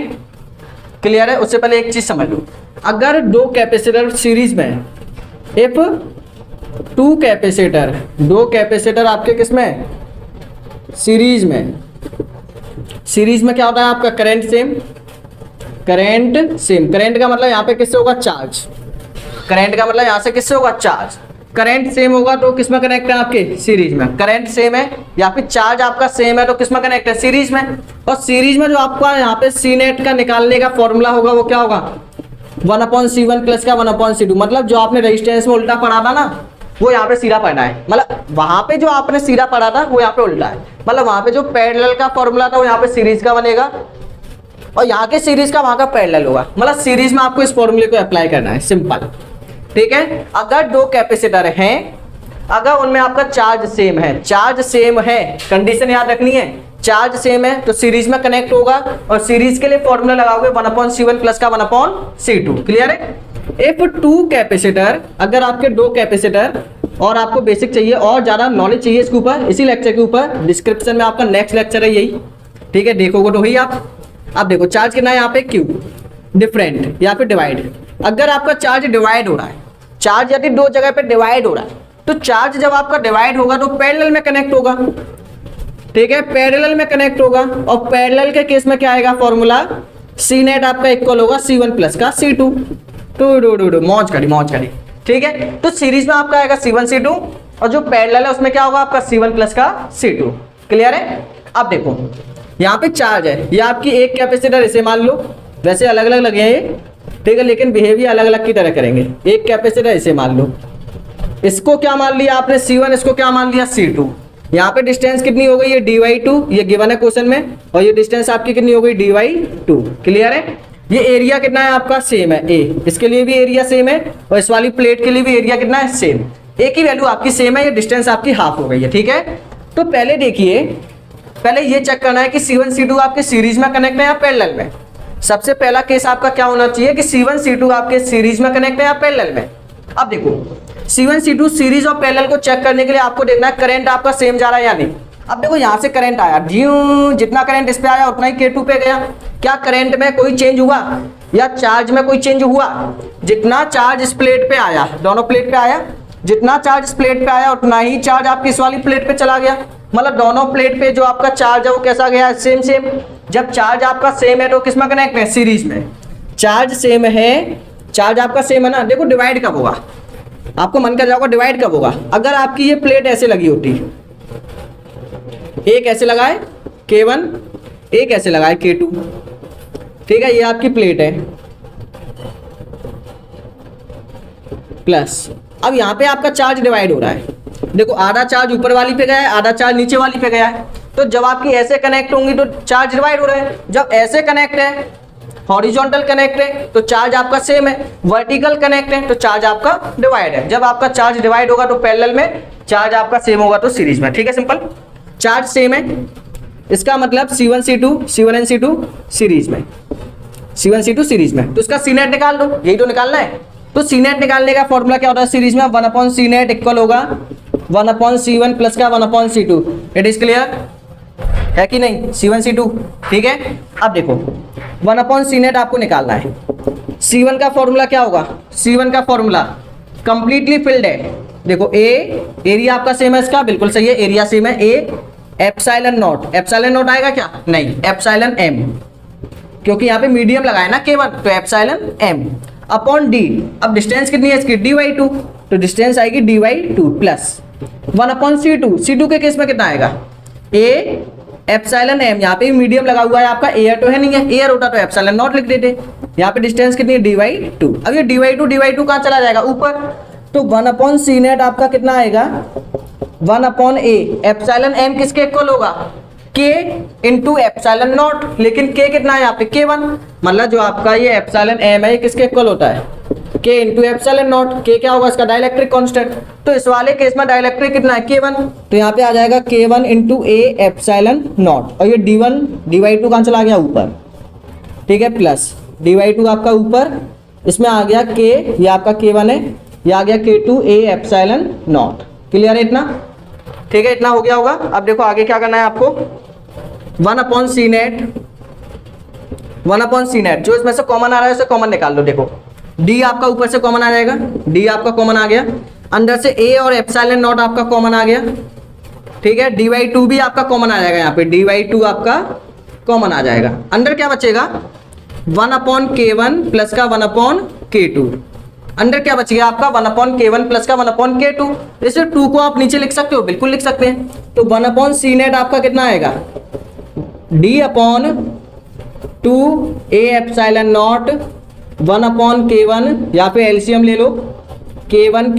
Speaker 1: क्लियर है। उससे पहले एक चीज समझ लो, अगर 2 कैपेसिटर सीरीज में, इफ 2 कैपेसिटर आपके किसमें, सीरीज में। सीरीज में क्या होता है आपका, करंट सेम। करंट का मतलब यहाँ पे किससे होगा, चार्ज। करंट का मतलब यहाँ से किससे होगा, चार्ज। करंट सेम होगा तो किस में कनेक्ट है आपके, सीरीज में। करंट सेम है या फिर चार्ज आपका सेम है तो किस में कनेक्ट है, सीरीज में। और सीरीज में जो आपका यहाँ पे सी नेट का निकालने का फॉर्मूला होगा वो क्या होगा, 1/C1 प्लस का 1/C2। मतलब जो आपने रेजिस्टेंस में उल्टा पढ़ा था ना वो यहाँ पे सीधा पढ़ना है। मतलब वहां पे जो आपने सीधा पढ़ा था वो यहाँ पे उल्टा है। मतलब वहां पे जो पैरेलल का फॉर्मूला था वो यहाँ पे सीरीज का बनेगा और यहाँ के सीरीज का वहां का पैरेलल होगा। मतलब सीरीज में आपको इस फॉर्मूले को अप्लाई करना है, सिंपल। ठीक है, अगर दो कैपेसिटर हैं, अगर उनमें आपका चार्ज सेम है, चार्ज सेम है, कंडीशन याद रखनी है, चार्ज सेम है तो सीरीज में कनेक्ट होगा और सीरीज के लिए फॉर्मूला लगाओगे 1/C1 प्लस का 1/C2। क्लियर है। इफ टू कैपेसिटर, अगर आपके दो कैपेसिटर, और आपको बेसिक चाहिए और ज्यादा नॉलेज चाहिए इसके ऊपर, इसी लेक्चर के ऊपर डिस्क्रिप्शन में आपका नेक्स्ट लेक्चर है यही। ठीक है, देखोगे तो ही आप। अब देखो चार्ज कितना है यहाँ पे, क्यू, डिफरेंट या फिर डिवाइड। अगर आपका चार्ज डिवाइड हो रहा है, चार्ज यदि दो जगह पे डिवाइड हो रहा है तो चार्ज जब आपका डिवाइड होगा तो पैरेलल में कनेक्ट होगा। ठीक है, पैरेलल में कनेक्ट होगा और पैरेलल के केस में क्या आएगा फॉर्मूला, सी नेट आपका इक्वल होगा C1 प्लस का C2। मौज करी। ठीक है, तो सीरीज में आपका आएगा C1 C2 और जो पैरेलल है उसमें क्या होगा आपका C1 प्लस का C2। क्लियर है। अब देखो यहाँ पे चार्ज है, ये आपकी एक कैपेसिटर इसे मान लो, वैसे अलग अलग लगे हैं ये, ठीक है, लेकिन बिहेवियर अलग अलग की तरह करेंगे। एक कैपेसिटर इसे मान लो, इसको क्या मान लिया आपने C1, इसको क्या मान लिया C2। यहाँ पे डिस्टेंस कितनी हो गई, ये dy2, ये गिवन है क्वेश्चन में, और ये डिस्टेंस आपकी कितनी हो गई dy2। क्लियर है। ये एरिया कितना है आपका, सेम है A, इसके लिए भी एरिया सेम है और इस वाली प्लेट के लिए भी एरिया कितना है, सेम। एक ही वैल्यू आपकी सेम है, ये डिस्टेंस आपकी हाफ हो गई है। ठीक है, तो पहले देखिए, पहले ये चेक करना है कि C1 C2 आपके सीरीज में कनेक्ट है या पैरेलल में। सबसे पहला केस आपका क्या होना चाहिए कि C1 C2 आपके सीरीज में कनेक्ट है या पैरेलल में। अब देखो C1 C2 सीरीज और पैरेलल को चेक करने के लिए आपको देखना है करंट आपका सेम जा रहा है या नहीं। अब देखो यहाँ से करंट आया, जितना करंट इस पे आया उतना ही K2 पे गया। क्या करंट में कोई चेंज हुआ या चार्ज में कोई चेंज हुआ? जितना चार्ज इस प्लेट पे आया, दोनों प्लेट पे आया, जितना चार्ज इस प्लेट पे आया उतना ही चार्ज आपकी इस वाली प्लेट पे चला गया। मतलब दोनों प्लेट पे जो आपका चार्ज है वो कैसा गया, सेम। जब चार्ज आपका सेम है तो किस में कनेक्ट है, सीरीज में। चार्ज सेम है, चार्ज आपका सेम है ना। देखो डिवाइड कब होगा, आपको मन कर जाओगा डिवाइड कब होगा, अगर आपकी ये प्लेट ऐसे लगी होती, एक ऐसे लगाए K1, एक ऐसे लगाए K2। ठीक है, ये आपकी प्लेट है प्लस। अब यहाँ पे आपका चार्ज डिवाइड हो रहा है, देखो आधा चार्ज ऊपर वाली पे गया है, आधा चार्ज नीचे वाली पे गया है। तो जब आपकी ऐसे कनेक्ट होंगी तो चार्ज डिवाइड हो रहा है। जब ऐसे कनेक्ट है, हॉरिजॉन्टल कनेक्ट है तो चार्ज आपका सेम है, वर्टिकल कनेक्ट है तो चार्ज आपका डिवाइड है। जब आपका चार्ज डिवाइड होगा तो पैरेलल में, चार्ज आपका सेम होगा तो सीरीज में। ठीक है, सिंपल। चार्ज सेम है, इसका मतलब C1 and C2 सीरीज में, C1 C2 सीरीज में। तो इसका सी नेट निकाल दो, यही तो निकालना है। तो सी नेट निकालने का फॉर्मूला क्या होता है सीरीज में, 1/C नेट इक्वल होगा 1/C1 प्लस का 1/C2। इट इज क्लियर है कि नहीं, C1 C2। ठीक है, अब देखो 1/C नेट आपको निकालना है। C1 का फॉर्मूला क्या होगा, C1 का फॉर्मूला कंप्लीटली फिल्ड है। देखो A, एरिया आपका सेम है, इसका बिल्कुल सही है, एरिया सेम है। A epsilon not, epsilon not आएगा क्या, नहीं, एप्सिलॉन M, क्योंकि यहाँ पे मीडियम लगाया ना K1, तो एप्सिलॉन M अपॉन D। अब डिस्टेंस कितनी है इसकी, dy2, तो डिस्टेंस आएगी dy2 प्लस 1/C2। C2 के केस में कितना आएगा, A एप्सिलॉन M, यहाँ पे मीडियम लगा हुआ है आपका, एयर तो है नहीं है, एयर होता तो एप्सिलॉन नॉट लिख देते। यहाँ पे डिस्टेंस कितनी है, dy2। अब ये dy2 कहाँ चला जाएगा, ऊपर, तो 1/C नेट आपका कितना आएगा, 1/A एप्सिलॉन M किसके इक्वल होगा, K इंटू एप्सिलॉन नॉट। लेकिन K कितना है यहाँ पे, K1। मतलब जो आपका ये एप्सिलॉन M है ये किसके इक्वल होता है, K into epsilon not. K क्या होगा इसका, डाइलेक्ट्रिक कांस्टेंट। तो इस वाले केस में डाइलेक्ट्रिक कितना है, K1। तो यहाँ पे आ जाएगा K1 into A epsilon not, और ये D1 dy2 कहाँ चला गया, ऊपर। ठीक है, प्लस dy2 आपका ऊपर, इसमें आ गया K, ये आपका K1 है, ये आ गया K2 A epsilon not. Clear है इतना। ठीक है, इतना हो गया होगा। अब देखो आगे क्या करना है आपको, 1/C नेट, जो इसमें से कॉमन आ रहा है उसे कॉमन निकाल लो। देखो D आपका ऊपर से कॉमन आ जाएगा, D आपका कॉमन आ गया, अंदर से A और एप्सिलॉन नॉट आपका कॉमन आ गया। ठीक है, dy2 भी आपका कॉमन आ जाएगा, यहाँ पे dy2 आपका कॉमन आ जाएगा। अंदर क्या बचेगा, 1/K1 प्लस का 1/K2। अंडर क्या बच गया आपका 1/k1 प्लस का 1/k2। जैसे 2 को आप नीचे लिख सकते हो, बिल्कुल लिख सकते हैं। तो 1/c नेट आपका कितना आएगा, d/2 a ε0 1/k1, या फिर एलसीएम ले लो k1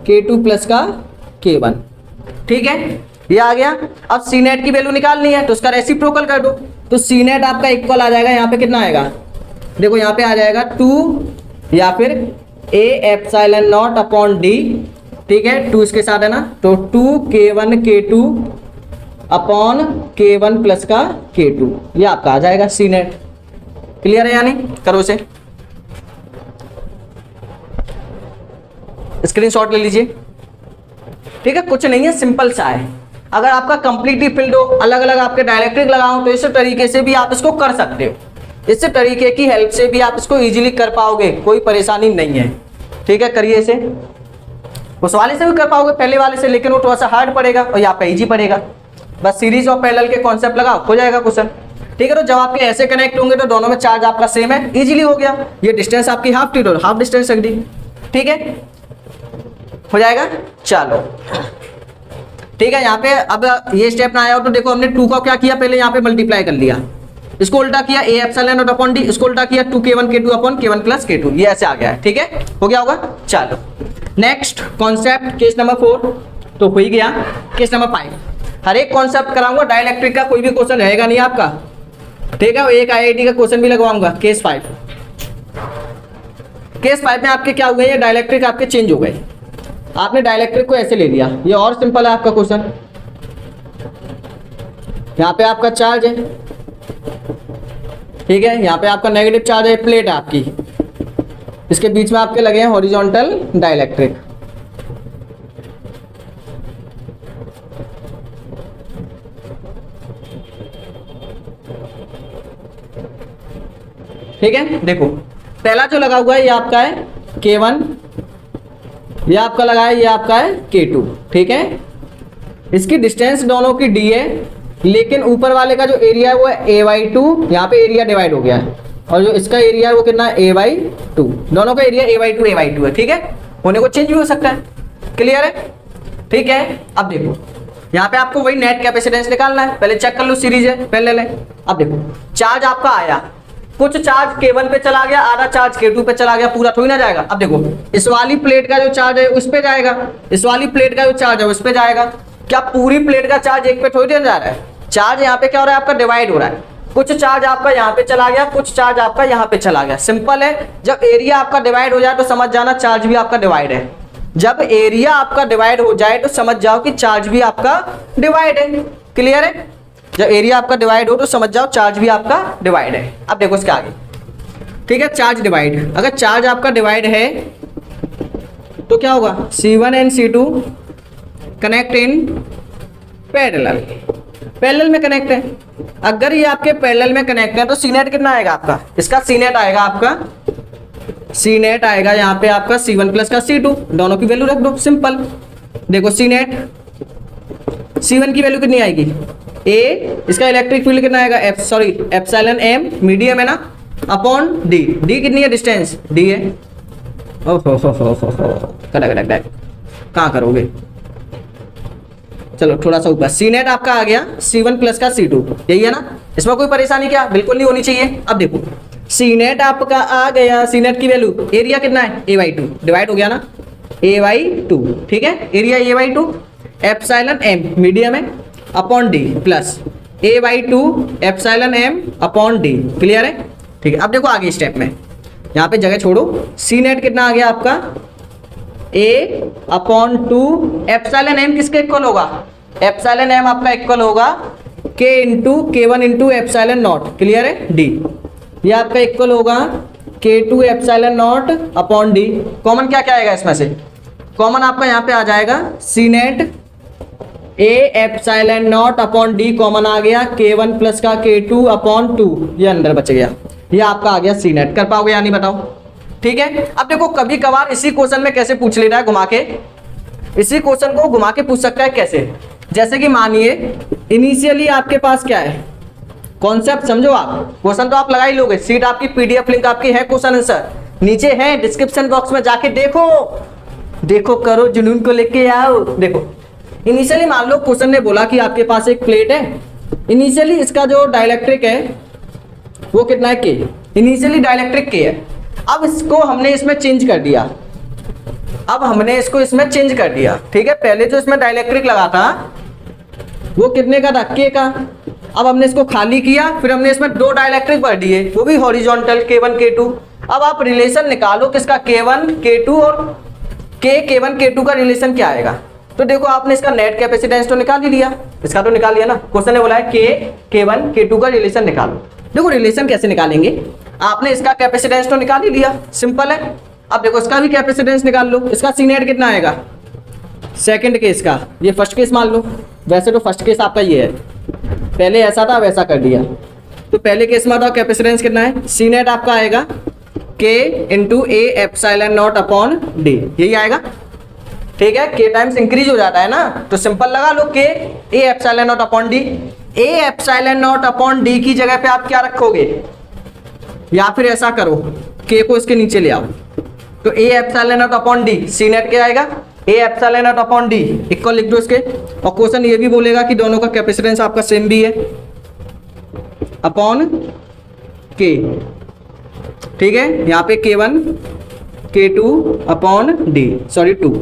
Speaker 1: k2 प्लस का k1। ठीक है, ये आ गया। अब सी नेट की वैल्यू निकालनी है तो उसका रेसिप्रोकल कर दो। तो सी नेट आपका इक्वल आ जाएगा, यहाँ पे कितना आएगा, देखो यहाँ पे आ जाएगा 2 या फिर a ε0/d। ठीक है, 2 इसके साथ है ना, तो 2k1 k2 upon k1 plus का k2, ये आपका आ जाएगा सी नेट। क्लियर है यानी, करो इसे, स्क्रीनशॉट ले लीजिए। ठीक है, कुछ नहीं है, सिंपल सा है। अगर आपका कंप्लीटली फील्ड हो, अलग अलग आपके डायरेक्ट्रिक लगाओ, तो इस तरीके से भी आप इसको कर सकते हो। इस तरीके की हेल्प से भी आप इसको इजीली कर पाओगे, कोई परेशानी नहीं है। ठीक है, करिए इसे, उस वाले से भी कर पाओगे पहले वाले से, लेकिन वो थोड़ा सा हार्ड पड़ेगा और यहाँ पे इजी पड़ेगा। बस सीरीज और पैरेलल के कॉन्सेप्ट लगाओ, हो जाएगा क्वेश्चन। ठीक है, तो जब आपके ऐसे कनेक्ट होंगे तो दोनों में चार्ज आपका सेम है, इजीली हो गया। ये डिस्टेंस आपकी हाफ डिस्टेंस रख दी। ठीक है, हो जाएगा। चलो ठीक है, यहाँ पे अब ये स्टेप ना आया हो तो देखो हमने 2 का क्या किया, पहले यहाँ पे मल्टीप्लाई कर लिया, इसको उल्टा किया a ε0 अपॉन d, इसको उल्टा किया 2k1 k2 upon k1 plus k2, ये ऐसे आ गया है। ठीक है, हो गया होगा। चलो नेक्स्ट कॉन्सेप्ट, केस नंबर 4 तो हो ही गया। केस नंबर 5, हर एक कॉन्सेप्ट कराऊंगा, डाइलेक्ट्रिक का कोई भी क्वेश्चन रहेगा नहीं आपका। ठीक है, एक IIT का क्वेश्चन भी लगवाऊंगा। केस 5 में आपके क्या हुए, ये डाइलेक्ट्रिक आपके चेंज हो गए। आपने डाइलेक्ट्रिक को ऐसे ले लिया, ये और सिंपल है आपका क्वेश्चन। यहाँ पे आपका चार्ज है, ठीक है, यहाँ पे आपका नेगेटिव चार्ज है, प्लेट है आपकी, इसके बीच में आपके लगे हैं हॉरिजॉन्टल डाइलेक्ट्रिक। ठीक है, देखो पहला जो लगा हुआ है ये आपका है k1, ये आपका लगा है, ये आपका है k2। ठीक है, इसकी डिस्टेंस दोनों की d है, लेकिन ऊपर वाले का जो एरिया है वो है a/2, यहाँ पे एरिया डिवाइड हो गया है, और जो इसका एरिया है वो कितना है a/2, दोनों का एरिया a/2 है। ठीक है, होने को चेंज भी हो सकता है। क्लियर है, ठीक है। अब देखो यहाँ पे आपको वही नेट कैपेसिटेंस निकालना है, पहले चेक कर लो, सीरीज है पहले ले। अब देखो चार्ज आपका आया, कुछ चार्ज k1 पे चला गया, आधा चार्ज k2 पे चला गया, पूरा थोड़ी ना जाएगा। अब देखो इस वाली प्लेट का जो चार्ज है उस पे जाएगा, इस वाली प्लेट का जो चार्ज है उस पे जाएगा। क्या पूरी प्लेट का चार्ज एक पे थोड़ी देर जा रहा है, चार्ज यहाँ पे क्या हो रहा है आपका, डिवाइड हो रहा है। कुछ चार्ज आपका यहाँ पे चला गया, कुछ चार्ज आपका यहाँ पे चला गया। सिंपल है, जब एरिया आपका डिवाइड हो जाए तो समझ जाना चार्ज भी आपका डिवाइड है। जब एरिया आपका डिवाइड हो जाए तो समझ जाओ कि चार्ज भी आपका डिवाइड है। क्लियर है, जब एरिया आपका डिवाइड हो तो समझ जाओ चार्ज भी आपका डिवाइड है। अब देखो इसके आगे, ठीक है, चार्ज डिवाइड, अगर चार्ज आपका डिवाइड है तो क्या होगा, C1 and C2 connect in parallel, parallel में कनेक्ट है। अगर ये आपके पैरेलल में कनेक्ट है तो सी नेट कितना आएगा आपका, इसका सी नेट आएगा आपका, सी नेट आएगा यहाँ पे आपका C1 प्लस का C2, दोनों की वैल्यू रख दो, सिंपल। देखो सी नेट, C1 की वैल्यू कितनी आएगी A, इसका इलेक्ट्रिक फील्ड कितना आएगा एप्सिलॉन m, मीडियम है ना, अपॉन d, d कितनी है, डिस्टेंस d है। ओहो कहाँ करोगे, चलो थोड़ा सा ऊपर, सी नेट आपका आ गया C1 प्लस का C2, यही है ना, इसमें कोई परेशानी क्या, बिल्कुल नहीं होनी चाहिए। अब देखो सी नेट आपका आ गया, सी नेट की वैल्यू, एरिया कितना है a/2, डिवाइड हो गया ना, a/2, ठीक है, area a/2, epsilon m medium है, upon d plus a/2 epsilon m upon d। Clear है, ठीक है। अब देखो आगे स्टेप में, यहाँ पे जगह छोड़ो, सी नेट कितना आ गया आपका a/2 एप्सिलॉन m किसके इक्वल होगा, एप्सिलॉन m आपका इक्वल होगा k into k1 into epsilon not. Clear है, d ये आपका इक्वल होगा k2 epsilon not upon d। Common क्या क्या आएगा इसमें से, कॉमन आपका यहाँ पे आ जाएगा C net a epsilon not upon d, common आ गया k1 प्लस का k2 अपॉन 2, ये अंदर बच गया, ये आपका आ गया सी नेट। कर पाओगे या नहीं बताओ, ठीक है। अब देखो कभी कभार इसी क्वेश्चन में कैसे पूछ ले रहा है घुमा के, इसी क्वेश्चन को घुमा के पूछ सकता है कैसे, जैसे कि मानिए इनिशियली आपके पास क्या है, कॉन्सेप्ट समझो आप, क्वेश्चन तो आप लगा ही लोगे, सीट आपकी PDF लिंक आपकी है क्वेश्चन आंसर, नीचे है डिस्क्रिप्शन बॉक्स में जाके देखो, देखो करो जुनून को लेके आओ। देखो इनिशियली मान लो क्वेश्चन ने बोला कि आपके पास एक प्लेट है, इनिशियली इसका जो डाइलेक्ट्रिक है वो कितना है, के। इनिशियली डाइलेक्ट्रिक के है। अब इसको हमने इसमें चेंज कर दिया, अब हमने इसको इसमें चेंज कर दिया, ठीक है। पहले जो इसमें डाइलेक्ट्रिक लगा था वो कितने का था, के का। अब हमने इसको खाली किया, फिर हमने इसमें दो डाइलेक्ट्रिक भर दिए, वो भी हॉरिजॉन्टल, K1 K2। अब आप रिलेशन निकालो किसका, K1 K2 और K1 K2 का रिलेशन क्या आएगा। तो देखो आपने इसका नेट कैपेसिटेंस तो निकाल ही लिया, इसका तो निकाल लिया ना। क्वेश्चन ने बोला है K1 K2 का रिलेशन निकालो। देखो रिलेशन कैसे निकालेंगे, आपने इसका कैपेसिटेंस तो निकाल ही लिया, सिंपल है। अब देखो इसका भी कैपेसिटेंस निकाल लो, इसका सी नेट कितना आएगा, सेकंड केस का, ये फर्स्ट केस मान लो। वैसे तो फर्स्ट केस आपका ये है, पहले ऐसा था वैसा कर दिया। तो पहले केस में बताओ कैपेसिटेंस कितना है, सी नेट आपका आएगा K into A epsilon not upon D, यही आएगा, ठीक है। K टाइम्स इंक्रीज हो जाता है ना, तो सिंपल लगा लो K A epsilon not upon D. A epsilon not upon D की जगह पे आप क्या रखोगे, या फिर ऐसा करो K को इसके नीचे ले आओ, तो A epsilon not upon D, C net क्या आएगा, A epsilon not upon D equal लिख दो इसके। और क्वेश्चन ये भी बोलेगा कि दोनों का कैपेसिटेंस आपका सेम भी है, अपॉन K, ठीक है। यहाँ पे K1 K2 upon D, sorry 2,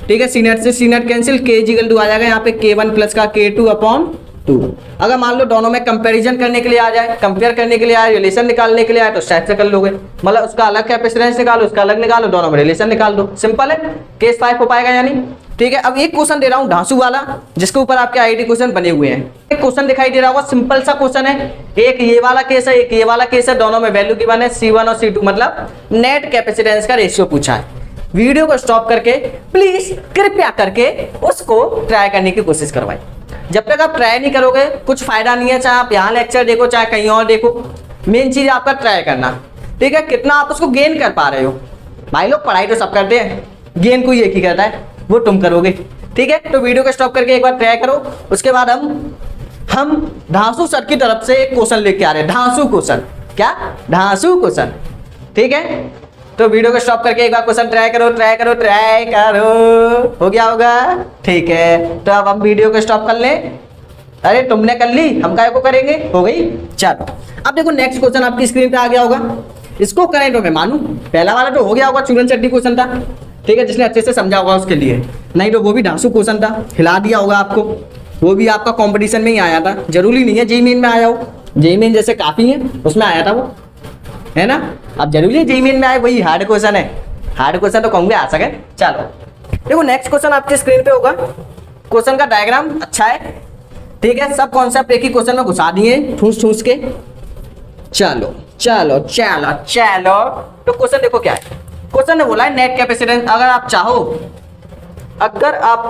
Speaker 1: ठीक है। सी नेट से C net cancel, K equal to आ जाएगा यहाँ पे K1 प्लस का K2 अपॉन 2। अगर मान लो दोनों में कंपैरिजन करने के लिए आ जाए, कंपेयर करने के लिए आए, रिलेशन निकालने के लिए आए, तो सेट से कर लोगे, मतलब उसका अलग कैपेसिटेंस निकालो, उसका अलग निकालो, दोनों में रिलेशन निकाल दो, सिंपल है। केस 5 हो पाएगा यानी, ठीक है। अब एक क्वेश्चन दे रहा हूँ ढांसू वाला, जिसके ऊपर आपके आईटी क्वेश्चन बने हुए हैं। एक क्वेश्चन दिखाई दे रहा होगा, सिंपल सा क्वेश्चन है, एक ये वाला केस है, एक ये वाला केस है, दोनों में वैल्यू गिवन है C1 और C2, मतलब नेट कैपेसिटेंस का रेशियो पूछा है। वीडियो को स्टॉप करके प्लीज कृपया करके उसको ट्राई करने की कोशिश करवाएं। जब तक आप ट्राई नहीं करोगे कुछ फायदा नहीं है, चाहे आप यहाँ लेक्चर देखो चाहे कहीं और देखो, मेन चीज आपका ट्राई करना, ठीक है। कितना आप उसको गेन कर पा रहे हो, भाई लोग पढ़ाई तो सब करते हैं, गेन कोई एक ही करता है, वो तुम करोगे, ठीक है। तो वीडियो को स्टॉप करके एक बार ट्राई करो, उसके बाद हम ढांसू सर की तरफ से एक क्वेश्चन लेके आ रहे हैं, ढांसू क्वेश्चन, क्या ढांसू क्वेश्चन, ठीक है। तो वीडियो को स्टॉप करके एक बार क्वेश्चन ट्राई करो, ट्राई करो, ट्राई करो, हो गया होगा, ठीक है। तो अब हम वीडियो को स्टॉप कर लें, अरे तुमने कर ली, हम काय को करेंगे, हो गई। चलो अब देखो नेक्स्ट क्वेश्चन आपकी स्क्रीन पे आ गया होगा, इसको करें तो मैं मानूं, पहला वाला तो हो गया होगा, चूरन चट्टी क्वेश्चन था, ठीक है, जिसने अच्छे से समझा होगा उसके लिए, नहीं तो वो भी ढांसू क्वेश्चन था, हिला दिया होगा आपको, वो भी आपका कॉम्पिटिशन में ही आया था, जरूरी नहीं है जेईई मेन में आया हो, जेईई मेन जैसे काफी है उसमें आया था वो, है ना। अब जरूरी है जेईई मेन में आए, वही हार्ड क्वेश्चन है, हार्ड क्वेश्चन तो कहूंगे आ सके। चलो देखो नेक्स्ट क्वेश्चन आपके स्क्रीन पे होगा, क्वेश्चन का डायग्राम अच्छा है, ठीक है, सब कॉन्सेप्ट एक ही क्वेश्चन में घुसा दिए ठूस ठूस के। चलो चलो चलो चलो, तो क्वेश्चन देखो क्या है, क्वेश्चन ने बोला है नेट कैपेसिटेंस। अगर आप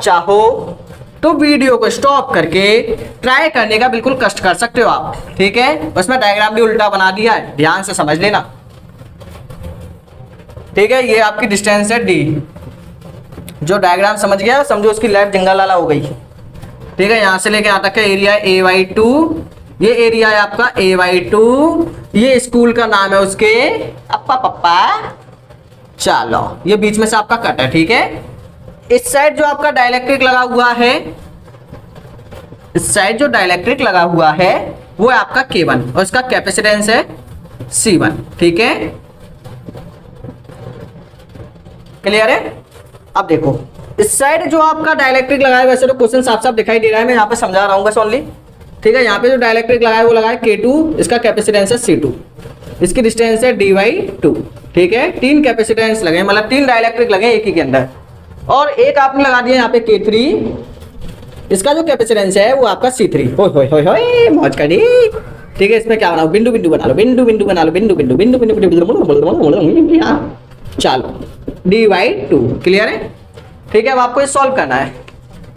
Speaker 1: चाहो तो वीडियो को स्टॉप करके ट्राई करने का बिल्कुल कष्ट कर सकते हो आप, ठीक है। उसमें डायग्राम भी उल्टा बना दिया है, ध्यान से समझ लेना, ठीक है। ये आपकी डिस्टेंस है D, जो डायग्राम समझ गया समझो उसकी लाइफ जंगल वाला हो गई, ठीक है। यहां से लेके यहाँ तक एरिया है A/2, ये एरिया है आपका A/2, ये स्कूल का नाम है उसके अप्पा पप्पा। चलो ये बीच में से आपका कट है, ठीक है। इस साइड जो आपका डाइलेक्ट्रिक लगा हुआ है, इस साइड जो डाइलेक्ट्रिक लगा हुआ है वो है आपका K1 और इसका कैपेसिटेंस है C1, ठीक है, क्लियर है। अब देखो इस साइड जो आपका डाइलेक्ट्रिक लगा है, वैसे तो क्वेश्चन साफ साफ दिखाई दे रहा है, मैं यहाँ पे समझा रहा हूँ बस ओनली, ठीक है। यहाँ पे जो डाइलेक्ट्रिक लगा है वो लगा है K2, इसका कैपेसिटेंस है C2, इसकी डिस्टेंस है D/2, ठीक है। 3 कैपेसिटेंस लगे, मतलब 3 डाइलेक्ट्रिक लगे एक ही के अंदर, और एक आपने लगा दिया यहाँ पे K3, इसका जो कैपेसिटेंस है वो आपका C3। होय मौज करी, ठीक है। इसमें क्या बनाओ, बिंदु बिंदु बना लो, बिंदु बिंदु बना लो, बिंदु बिंदु बिंदु बिंदु, चलो D/2, क्लियर है, ठीक है। अब आपको ये सॉल्व करना है,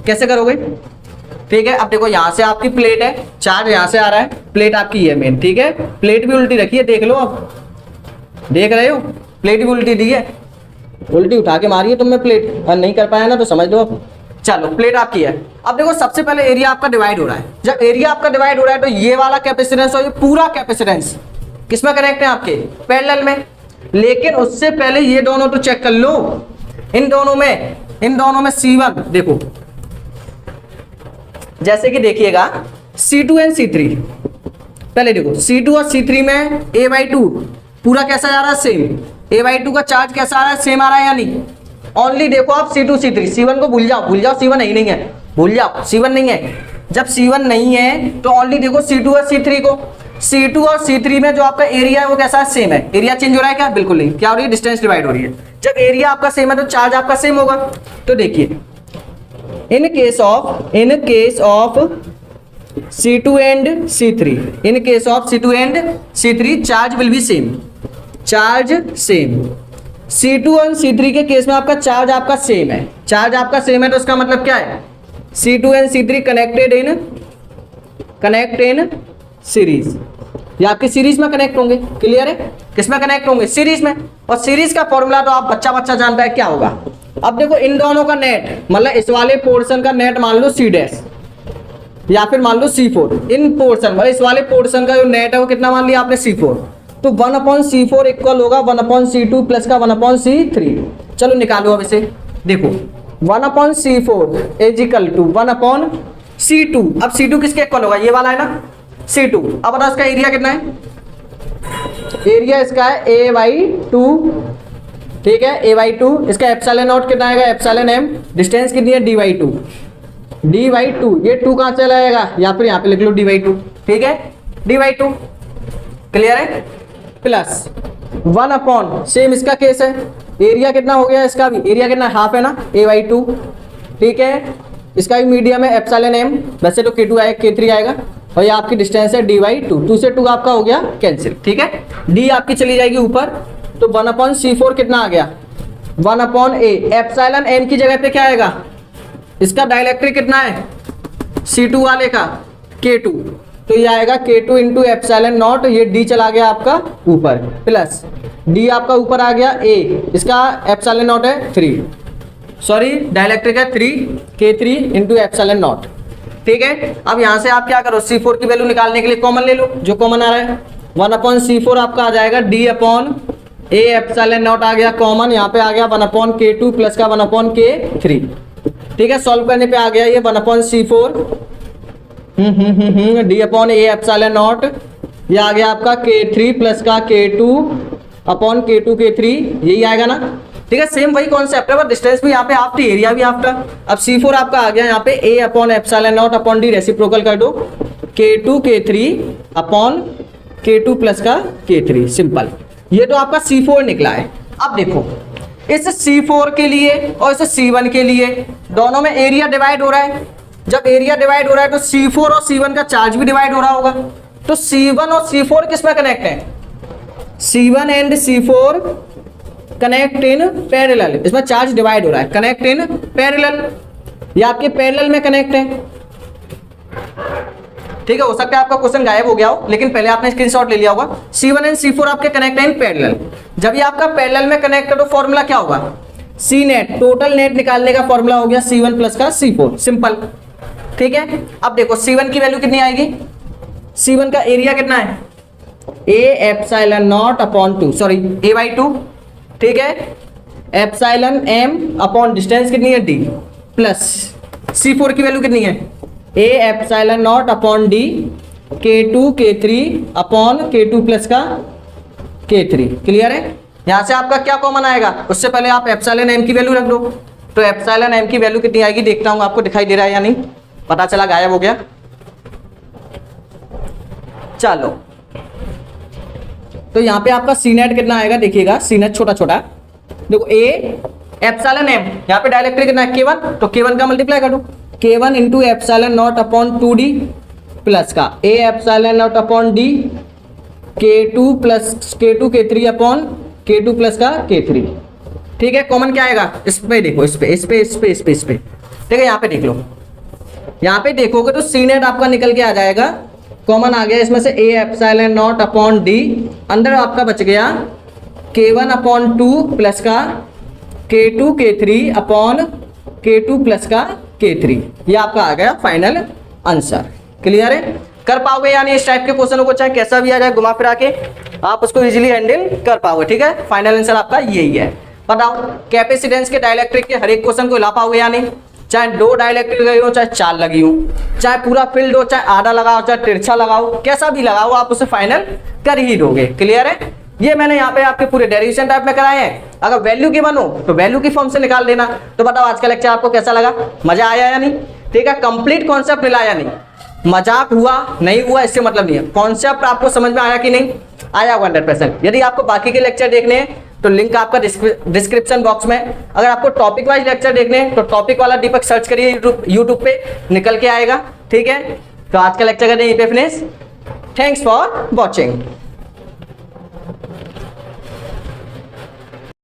Speaker 1: कैसे करोगे, ठीक है। अब देखो यहाँ से आपकी प्लेट है, चार्ज यहाँ से आ रहा है, प्लेट आपकी ये मेन, ठीक है। प्लेट भी उल्टी रखी है, देख लो, अब देख रहे हो प्लेट भी उल्टी दी है, उल्टी उठा के मारी है तुमने प्लेट, और नहीं कर पाया ना तो समझ लो। चलो प्लेट आपकी है, अब देखो सबसे पहले एरिया आपका डिवाइड हो रहा है, जब एरिया आपका डिवाइड हो रहा है तो ये वाला कैपेसिटेंस और ये पूरा कैपेसिटेंस किसमें कनेक्ट है, आपके पैरेलल में, लेकिन उससे पहले ये दोनों तो चेक कर लो। इन दोनों में C1 देखो, जैसे कि देखिएगा C2 एंड C3, पहले देखो C2 और C3 में A/2 पूरा कैसा जा रहा है, सेम। A/2 का चार्ज कैसा आ रहा है, सेम आ रहा है या नहीं। ओनली देखो आप C2 C3, C1 को भूल जाओ, C1 नहीं है, भूल जाओ C1 नहीं है। जब C1 नहीं है तो ओनली देखो C2 और C3 को। C2 और C3 में जो आपका एरिया है वो कैसा है, सेम है। एरिया चेंज हो रहा है क्या, बिल्कुल नहीं। क्या हो रही है, डिस्टेंस डिवाइड हो रही है। जब एरिया आपका सेम है तो चार्ज आपका सेम होगा। तो देखिए in case of C2 and C3, in case of C2 and C3 charge will be same, charge same. C2 और C3 के केस में आपका चार्ज आपका सेम है, चार्ज आपका सेम है, तो इसका मतलब क्या है, C2 and C3 connect in series, ये आपके सीरीज में कनेक्ट होंगे। क्लियर है, किसमें कनेक्ट होंगे, सीरीज में। और सीरीज का फॉर्मूला तो आप बच्चा जानता है क्या होगा। अब देखो इन दोनों का नेट, मतलब इस वाले पोर्शन का नेट मान लो C' या फिर मान लो C4, इन पोर्शन मतलब इस वाले पोर्शन का जो नेट है वो कितना मान लिया आपने, C4। तो 1/C4 इक्वल होगा 1/C2 प्लस का 1/C3। चलो निकालो अब इसे, देखो 1/C4 is equal to 1/C2। अब C2 किसके इक्वल होगा, ये वाला है ना C2। अब बताओ इसका एरिया कितना है, एरिया इसका है A/2, ठीक है A/2। इसका एप्सिलॉन नॉट कितना आएगा, एप्सिलॉन m। डिस्टेंस कितनी है, D/2, ये 2 कहां चला जाएगा, या फिर यहाँ पे लिख लो D/2, ठीक है D/2। क्लियर है, प्लस 1 सेम इसका केस है, एरिया कितना हो गया इसका भी, एरिया कितना हाफ है ना A/2, ठीक है। इसका भी मीडियम है एप्सिलॉन m, वैसे तो K2 आएगा K3 आएगा, और ये आपकी डिस्टेंस है D/2, 2 से 2 आपका हो गया कैंसिल, ठीक है। D आपकी चली जाएगी ऊपर, तो 1/C4 कितना आ गया, 1/A। एप्सिलॉन m की जगह पे क्या आएगा, इसका डाइलेक्ट्रिक कितना है C2 वाले का, K2, तो ये आएगा K2 इंटू एप्सिलॉन नॉट, ये D चला गया आपका ऊपर, प्लस D आपका ऊपर आ गया A, इसका एप्सिलॉन नॉट है 3, सॉरी डाइलेक्ट्रिक है 3K3 इंटू एप्सिलॉन नॉट, ठीक है। अब यहां से आप क्या करो, C4 की वैल्यू निकालने के लिए कॉमन ले लो, जो कॉमन आ रहा है 1/C4 आपका आ जाएगा D/A, एप्सिलॉन नॉट आ गया कॉमन, यहाँ पे आ गया 1/K2 प्लस का 1/K3, ठीक है। सॉल्व करने पे आ गया ये 1/C4 D/A एप्सिलॉन नॉट, ये आ गया आपका K3 प्लस का K2 K3, यही आएगा ना, ठीक है। सेम वही कॉन्सेप्ट है, पर डिस्टेंस भी यहाँ पे हाफ थी, एरिया भी हाफ था। अब C4 आपका आ गया यहाँ पे A epsilon not D, reciprocal कर दो, K2 K3 K2 प्लस का K3, सिंपल। ये तो आपका C4 निकला है। अब देखो इस C4 के लिए और इस C1 के लिए दोनों में एरिया डिवाइड हो रहा है। जब एरिया डिवाइड हो रहा है तो C4 और C1 का चार्ज भी डिवाइड हो रहा होगा। तो C1 और C4 किस में कनेक्ट है, C1 and C4 connect in parallel, इसमें चार्ज डिवाइड हो रहा है, कनेक्ट इन पैरेलल, ये आपके पैरेलल में कनेक्ट है, ठीक है। हो सकता है आपका क्वेश्चन गायब हो गया हो, लेकिन पहले आपने स्क्रीनशॉट ले लिया होगा। C1 एंड C4 आपके कनेक्ट है इन पैरेलल। जब ये आपका पैरेलल में कनेक्ट है तो फॉर्मूला क्या होगा, C नेट, टोटल नेट निकालने का फॉर्मूला हो गया C1 प्लस का C4, सिंपल, ठीक है। अब देखो C1 की वैल्यू कितनी आएगी, C1 का एरिया कितना है, A epsilon not upon 2, sorry A/2, ठीक है, एप्सिलॉन m अपॉन डिस्टेंस कितनी है D, प्लस C4 की वैल्यू कितनी है, A epsilon not upon D K2 K3 upon K2 plus का K3। क्लियर है, यहां से आपका क्या कॉमन आएगा, उससे पहले आप एप्सिलॉन m की वैल्यू रख दो। तो एप्सिलॉन m की वैल्यू कितनी आएगी, देखता हूं आपको दिखाई दे रहा है या नहीं, पता चला गायब हो गया। चलो तो यहाँ पे आपका सी नेट कितना आएगा, देखिएगा सी नेट छोटा छोटा, देखो A एप्सिलॉन m, यहाँ पे डायरेक्टली कितना है K1, तो K1 का मल्टीप्लाई कर दो, K1 into epsilon not upon 2D plus का A epsilon not upon D K2 plus K2 K3 upon K2 plus का K3, ठीक है। कॉमन क्या आएगा, इस पे देखो, इस पे ठीक है, यहाँ पे देख लो, यहाँ पे देखोगे तो सी नेट आपका निकल के आ जाएगा, कॉमन आ गया इसमें से A epsilon not upon D, अंदर आपका बच गया K1 अपॉन 2 प्लस का K2 K3 upon K2 plus का K3, ये आपका आ गया फाइनल आंसर। क्लियर है, कर पाओगे यानी इस टाइप के क्वेश्चनों को, चाहे कैसा भी आ जाए घुमा फिरा के। आप उसको इजीली हैंडल कर पाओगे। ठीक है, फाइनल आंसर आपका यही है। बताओ कैपेसिटेंस के डाइलेक्ट्रिक के हर एक क्वेश्चन को ला पाओगे या नहीं? चाहे 2 डाइलेक्ट्रिक लगी हो, चाहे 4 लगी हो, चाहे पूरा फील्ड हो, चाहे आधा लगाओ, चाहे तिरछा लगाओ, कैसा भी लगाओ आप उसे फाइनल कर ही दोगे। क्लियर है? ये मैंने यहाँ पे आपके पूरे डेरिवेशन टाइप में कराए हैं। अगर वैल्यू की बनो तो वैल्यू की फॉर्म से निकाल देना। तो बताओ आज का लेक्चर आपको कैसा लगा? मजा आया या नहीं? ठीक है, कंप्लीट कॉन्सेप्ट मिला या नहीं? मजाक हुआ नहीं हुआ इससे मतलब नहीं है, कॉन्सेप्ट आपको समझ में आया कि नहीं आया? 100%। यदि आपको बाकी के लेक्चर देखने हैं तो लिंक आपका डिस्क्रिप्शन बॉक्स में। अगर आपको टॉपिक वाइज लेक्चर देखने हैं तो टॉपिक वाला दीपक सर्च करिए यूट्यूब पे, निकल के आएगा। ठीक है, तो आज का लेक्चर करते हैं यहीं पे फिनिश। Thanks for watching.